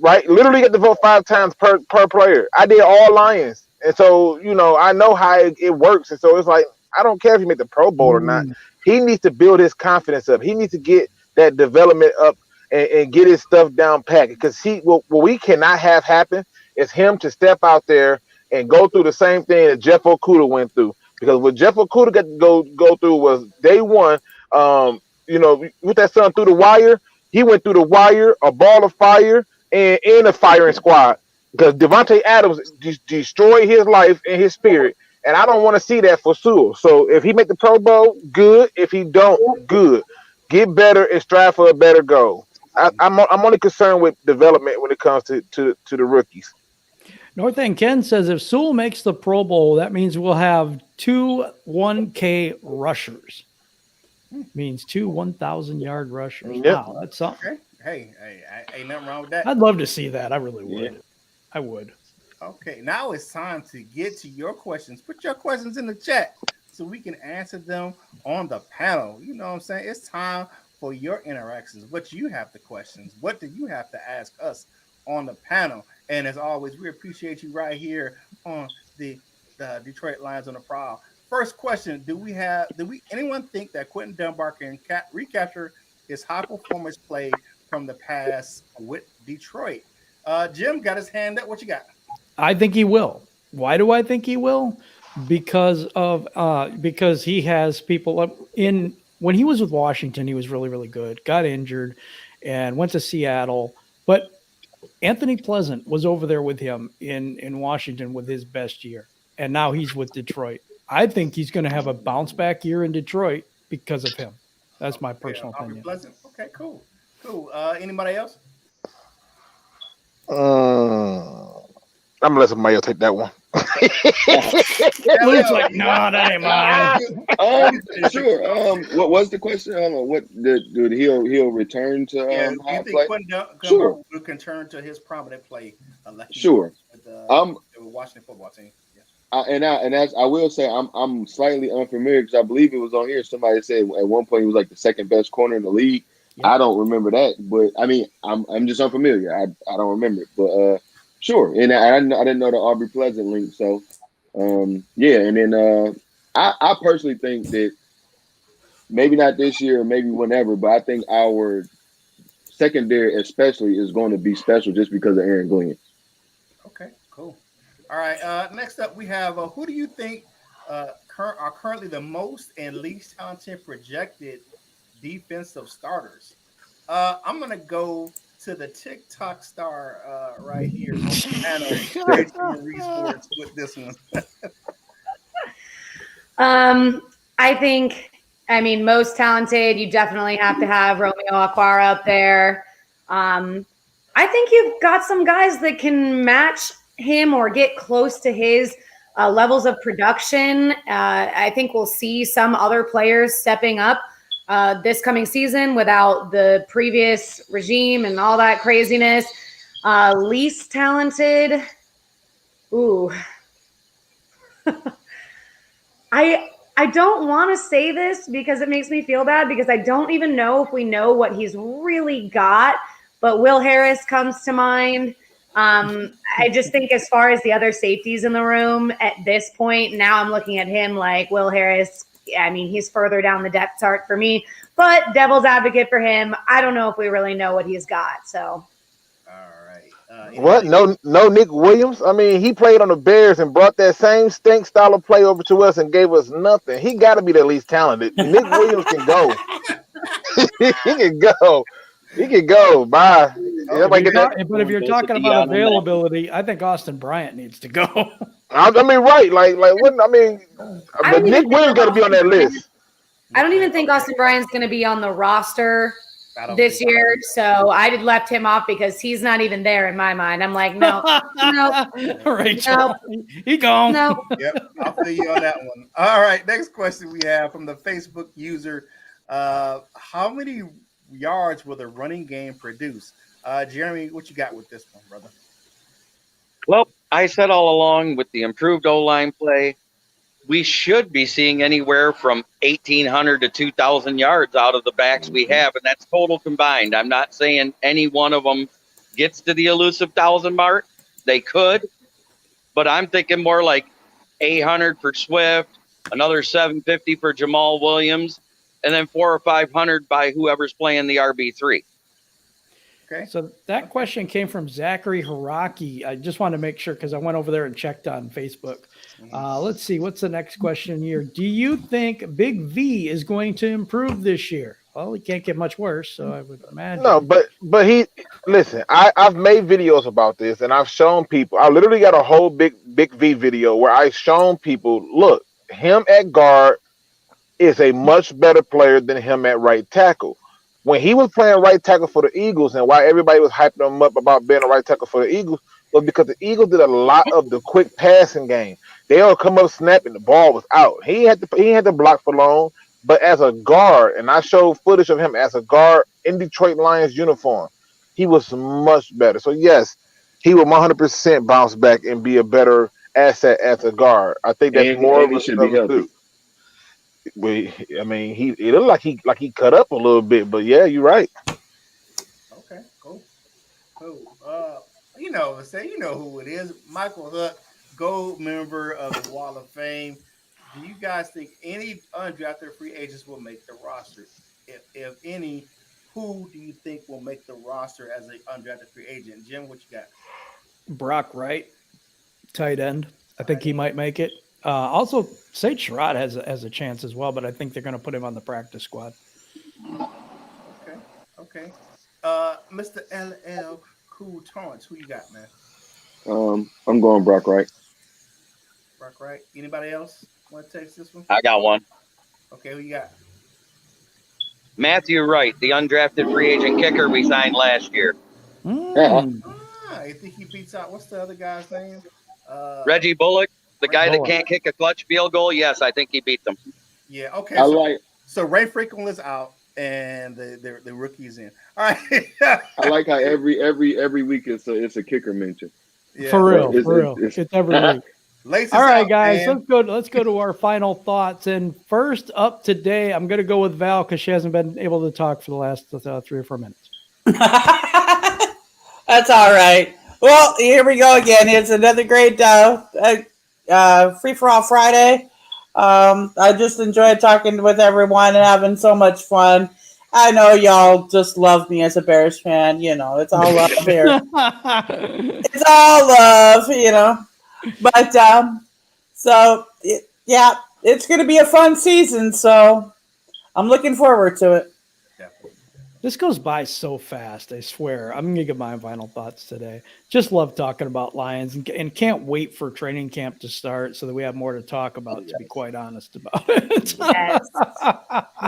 Right? Literally get to vote 5 times per player. I did all Lions. And so, I know how it works. And so it's like, I don't care if he made the Pro Bowl or not. He needs to build his confidence up. He needs to get that development up and get his stuff down pat. Because what we cannot have happen is him to step out there and go through the same thing that Jeff Okuda went through. Because what Jeff Okuda got to go through was day one, with that son through the wire, he went through the wire, a ball of fire, and in a firing squad. Because Devontae Adams destroyed his life and his spirit. And I don't want to see that for Sewell. So if he make the Pro Bowl, good. If he don't, good. Get better and strive for a better goal. I'm only concerned with development when it comes to the rookies. North End Ken says if Sewell makes the Pro Bowl, that means we'll have 2 1K rushers. Means 2 1,000-yard rushers. Yep. Wow, that's something. Hey, ain't nothing wrong with that. I'd love to see that. I really would. Yeah. I would. Okay, now it's time to get to your questions. Put your questions in the chat so we can answer them on the panel. You know what I'm saying? It's time for your interactions. What you have the questions? What do you have to ask us on the panel? And as always, we appreciate you right here on the Detroit Lions on the Prowl. First question: do anyone think that Quentin Dunbar can recapture his high performance play from the past with Detroit? Jim got his hand up. What you got? I think he will. Why do I think he will? Because he has people up in when he was with Washington, he was really, really good, got injured and went to Seattle. But Anthony Pleasant was over there with him in Washington with his best year. And now he's with Detroit. I think he's going to have a bounce back year in Detroit because of him. That's my personal opinion. Pleasant. Okay, cool. Anybody else? I'm gonna let somebody else take that one. Luke's like, no, that ain't mine. Sure. What was the question? I don't know. What did he'll return to? Do you think Quentin Dunbar can turn to his prominent play? Sure. With the Washington football team. Yeah. I will say I'm slightly unfamiliar because I believe it was on here. Somebody said at one point he was like the second best corner in the league. Yep. I don't remember that, but I mean I'm just unfamiliar. I don't remember it, but sure. And I didn't know the Aubrey Pleasant link, so yeah. And then I personally think that maybe not this year, maybe whenever, but I think our secondary especially is going to be special just because of Aaron Glenn. Okay, cool. All right. Next up, we have who do you think are currently the most and least talented projected defensive starters? I'm gonna go to the TikTok star right here on the panel, RachelMarieSports, with this one. I mean, most talented. You definitely have to have Romeo Aquara up there. I think you've got some guys that can match him or get close to his levels of production. I think we'll see some other players stepping up this coming season without the previous regime and all that craziness. Least talented. Ooh. I don't want to say this because it makes me feel bad because I don't even know if we know what he's really got, but Will Harris comes to mind. I just think as far as the other safeties in the room at this point, now I'm looking at him like Will Harris. I mean, he's further down the depth chart for me, but devil's advocate for him. I don't know if we really know what he's got. So, all right. What? No, Nick Williams. I mean, he played on the Bears and brought that same stink style of play over to us and gave us nothing. He got to be the least talented. Nick Williams can go. He can go. He can go. Bye. But if you're talking about availability, I think Austin Bryant needs to go. I mean, right? Like what? I mean, but Nick Williams got to be on that list. I don't even think Austin Bryant's going to be on the roster this year, so I left him off because he's not even there in my mind. I'm like, no, Rachel, he gone. No. Yep, I'll feel you on that one. All right, next question we have from the Facebook user: how many yards will the running game produce? Jeremy, what you got with this one, brother? Well, I said all along with the improved O-line play, we should be seeing anywhere from 1,800 to 2,000 yards out of the backs we have, and that's total combined. I'm not saying any one of them gets to the elusive 1,000 mark. They could, but I'm thinking more like 800 for Swift, another 750 for Jamal Williams, and then 400 or 500 by whoever's playing the RB3. Okay. So that question came from Zachary Haraki. I just wanted to make sure because I went over there and checked on Facebook. Let's see. What's the next question here? Do you think Big V is going to improve this year? Well, he can't get much worse, so I would imagine. No, but he listen. I've made videos about this, and I've shown people. I literally got a whole Big V video where I've shown people. Look, him at guard is a much better player than him at right tackle. When he was playing right tackle for the Eagles, and why everybody was hyping him up about being a right tackle for the Eagles, was because the Eagles did a lot of the quick passing game. They all come up snapping, the ball was out. He had to block for long, but as a guard, and I showed footage of him as a guard in Detroit Lions uniform, he was much better. So yes, he will 100% bounce back and be a better asset as a guard. I think that's more And of he should be a healthy. suit. I mean, it looked like he cut up a little bit, but yeah, you're right. Okay, cool. You know who it is. Michael Huck, gold member of the Wall of Fame. Do you guys think any undrafted free agents will make the roster? If any, who do you think will make the roster as an undrafted free agent? Jim, what you got? Brock Wright, tight end. I think he might make it. Also, Sage Sherrod has a chance as well, but I think they're going to put him on the practice squad. Okay. Mr. LL Cool Torrance, who you got, man? I'm going Brock Wright. Brock Wright. Anybody else want to take this one? I got one. Okay, who you got? Matthew Wright, the undrafted free agent kicker we signed last year. I think he beats out. What's the other guy's name? Reggie Bullock, the guy Bullock. that can't kick a clutch field goal. Yes, I think he beats him. Yeah. Okay. So Ray Franklin is out, and the rookie's in. All right. I like how every week it's a kicker mention. Yeah. For real. It's It's every week. Lace All us right, out, guys, man. let's go to our final thoughts. And first up today, I'm going to go with Val because she hasn't been able to talk for the last 3 or 4 minutes. That's all right. Well, here we go again. It's another great free for all Friday. I just enjoyed talking with everyone and having so much fun. I know y'all just love me as a Bears fan. You know, it's all love here. It's all love, But it's going to be a fun season. So I'm looking forward to it. This goes by so fast, I swear. I'm going to give my final thoughts today. Just love talking about Lions and can't wait for training camp to start so that we have more to talk about, to be quite honest about it.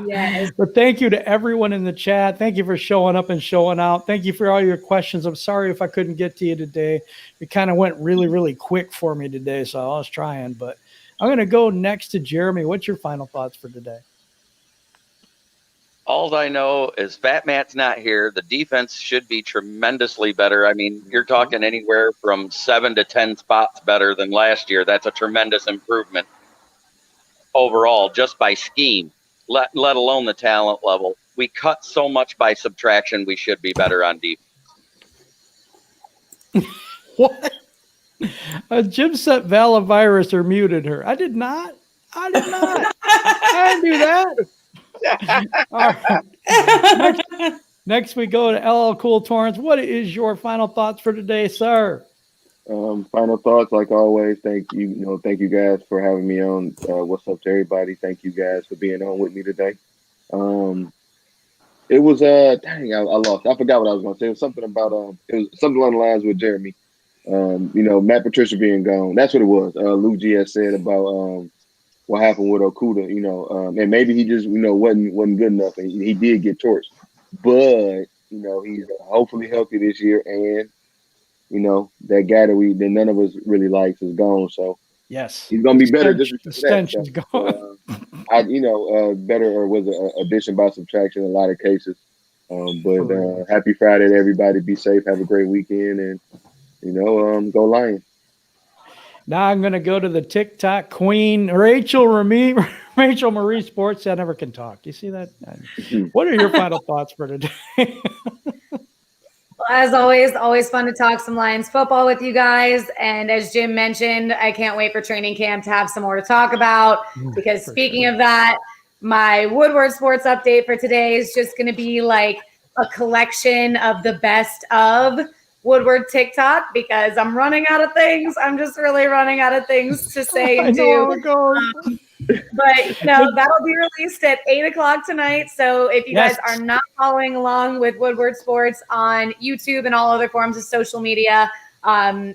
Yes. But thank you to everyone in the chat. Thank you for showing up and showing out. Thank you for all your questions. I'm sorry if I couldn't get to you today. It kind of went really, really quick for me today, so I was trying. But I'm going to go next to Jeremy. What's your final thoughts for today? All I know is Fat Matt's not here. The defense should be tremendously better. I mean, you're talking anywhere from 7 to 10 spots better than last year. That's a tremendous improvement overall, just by scheme, let alone the talent level. We cut so much by subtraction. We should be better on defense. What? Jim sent Val a virus or muted her. I did not. I didn't do that. All right. Next, we go to LL Cool Torrance. What is your final thoughts for today, sir? Final thoughts, like always. Thank you. Thank you guys for having me on. What's up to everybody? Thank you guys for being on with me today. It was dang, I lost. I forgot what I was going to say. It was something about it was something along the lines with Jeremy. Matt Patricia being gone. That's what it was. Luke G has said about what happened with Okuda, and maybe he just, wasn't good enough, and he did get torched. But, he's hopefully healthy this year, and, that guy that none of us really likes is gone. So yes, he's gonna be better just because of that. Extension's gone. Better or was an addition by subtraction in a lot of cases. But happy Friday to everybody. Be safe. Have a great weekend, and go Lions. Now I'm going to go to the TikTok queen, RachelMarieSports. I never can talk. You see that? What are your final thoughts for today? Well, as always fun to talk some Lions football with you guys. And as Jim mentioned, I can't wait for training camp to have some more to talk about. Because speaking of that, my Woodward Sports update for today is just going to be like a collection of the best of Woodward TikTok, because I'm running out of things. I'm just really running out of things to say and do. But that'll be released at 8:00 tonight. So if you guys are not following along with Woodward Sports on YouTube and all other forms of social media,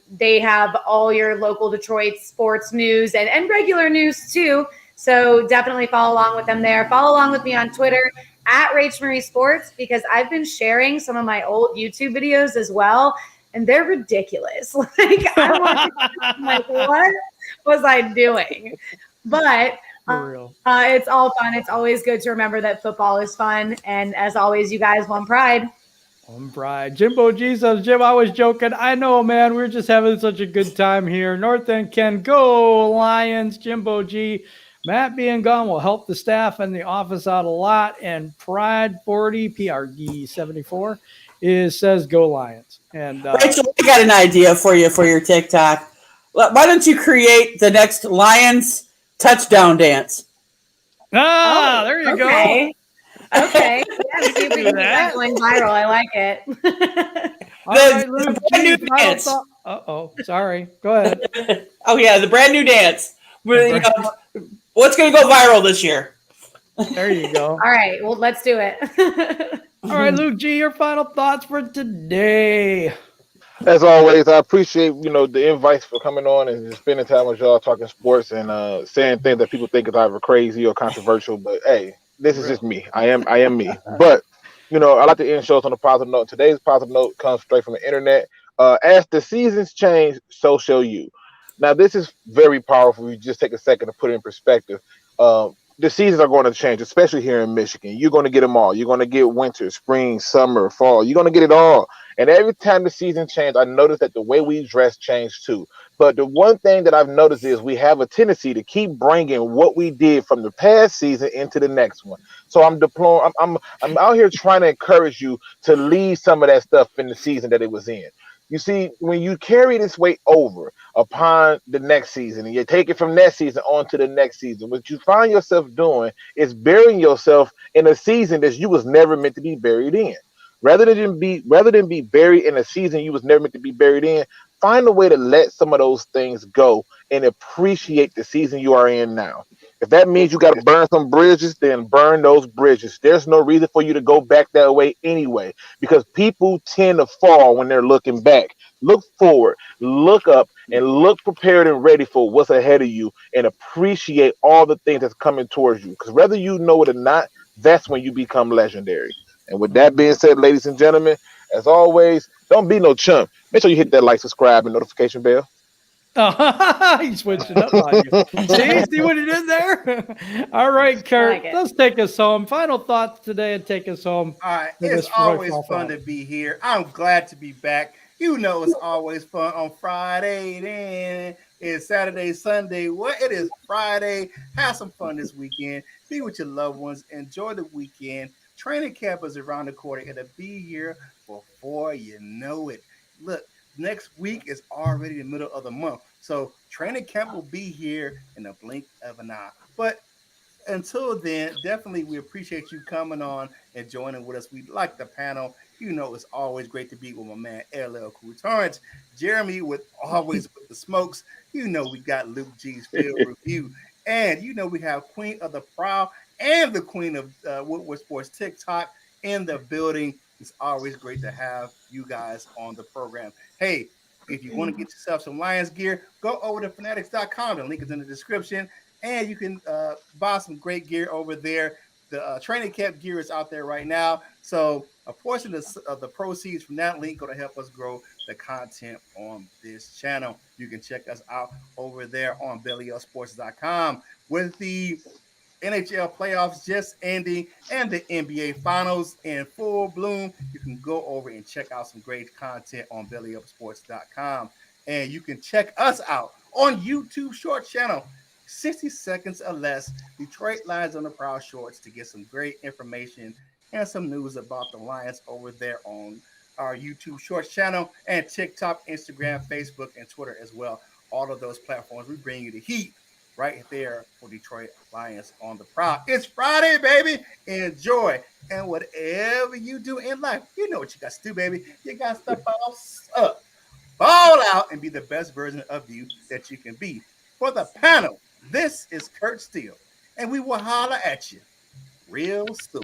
they have all your local Detroit sports news and regular news too. So definitely follow along with them there. Follow along with me on Twitter at RachelMarieSports, because I've been sharing some of my old YouTube videos as well, and they're ridiculous. I'm like, what was I doing? But For real. It's all fun. It's always good to remember that football is fun. And as always, you guys want pride. On pride. Jimbo G says, Jim, I was joking. I know, man. We're just having such a good time here. North End can go Lions. Jimbo G. Matt being gone will help the staff and the office out a lot. And Pride 40, PRD 74, says go Lions. And Rachel, I got an idea for you for your TikTok. Why don't you create the next Lions touchdown dance? there you go. Okay. Yeah, see if we can get that going viral. I like it. All right, Luke, the brand new dance. Uh-oh. Sorry. Go ahead. Oh, yeah, the brand new dance. What's going to go viral this year? There you go. All right. Well, let's do it. All right, Luke G, your final thoughts for today. As always, I appreciate the invites for coming on and just spending time with y'all talking sports and saying things that people think is either crazy or controversial. But hey, this is just me. I am me. But I like to end shows on a positive note. Today's positive note comes straight from the internet. As the seasons change, so shall you. Now, this is very powerful. You just take a second to put it in perspective. The seasons are going to change, especially here in Michigan. You're going to get them all. You're going to get winter, spring, summer, fall. You're going to get it all. And every time the season changes, I notice that the way we dress changed too. But the one thing that I've noticed is we have a tendency to keep bringing what we did from the past season into the next one. So I'm out here trying to encourage you to leave some of that stuff in the season that it was in. You see, when you carry this weight over upon the next season and you take it from that season on to the next season, what you find yourself doing is burying yourself in a season that you was never meant to be buried in. Rather than be buried in a season you was never meant to be buried in, find a way to let some of those things go and appreciate the season you are in now. If that means you got to burn some bridges, then burn those bridges. There's no reason for you to go back that way anyway, because people tend to fall when they're looking back. Look forward, look up, and look prepared and ready for what's ahead of you and appreciate all the things that's coming towards you. Because whether you know it or not, that's when you become legendary. And with that being said, ladies and gentlemen, as always, don't be no chump. Make sure you hit that like, subscribe, and notification bell. Oh, he switched it up on you. See what he did there? All right, Curt, let's take us home. Final thoughts today and take us home. All right, it's always fun to be here. I'm glad to be back. It's always fun on Friday. Then it's Saturday, Sunday. It is Friday. Have some fun this weekend. Be with your loved ones. Enjoy the weekend. Training camp is around the corner. It'll be here before you know it. Look, next week is already the middle of the month. So training camp will be here in the blink of an eye. But until then, definitely we appreciate you coming on and joining with us. We like the panel. It's always great to be with my man LL Cool Torrance. Jeremy always with the smokes. We got Luke G's field review. And we have Queen of the Prowl and the Queen of Woodward Sports TikTok in the building. It's always great to have you guys on the program. Hey, if you want to get yourself some Lions gear, go over to fanatics.com. The link is in the description. And you can buy some great gear over there. The training camp gear is out there right now. So a portion of the proceeds from that link going to help us grow the content on this channel. You can check us out over there on bellyupsports.com with the NHL playoffs just ending and the NBA finals in full bloom. You can go over and check out some great content on bellyupsports.com. And you can check us out on YouTube short channel, 60 seconds or less, Detroit Lions on the Prowl shorts, to get some great information and some news about the Lions over there on our YouTube shorts channel and TikTok, Instagram, Facebook, and Twitter as well. All of those platforms, we bring you the heat right there for Detroit Lions on the Prowl. It's Friday, baby. Enjoy. And whatever you do in life, you know what you got to do, baby. You got to step up, ball out, and be the best version of you that you can be. For the panel, this is Curt Steele, and we will holler at you real soon.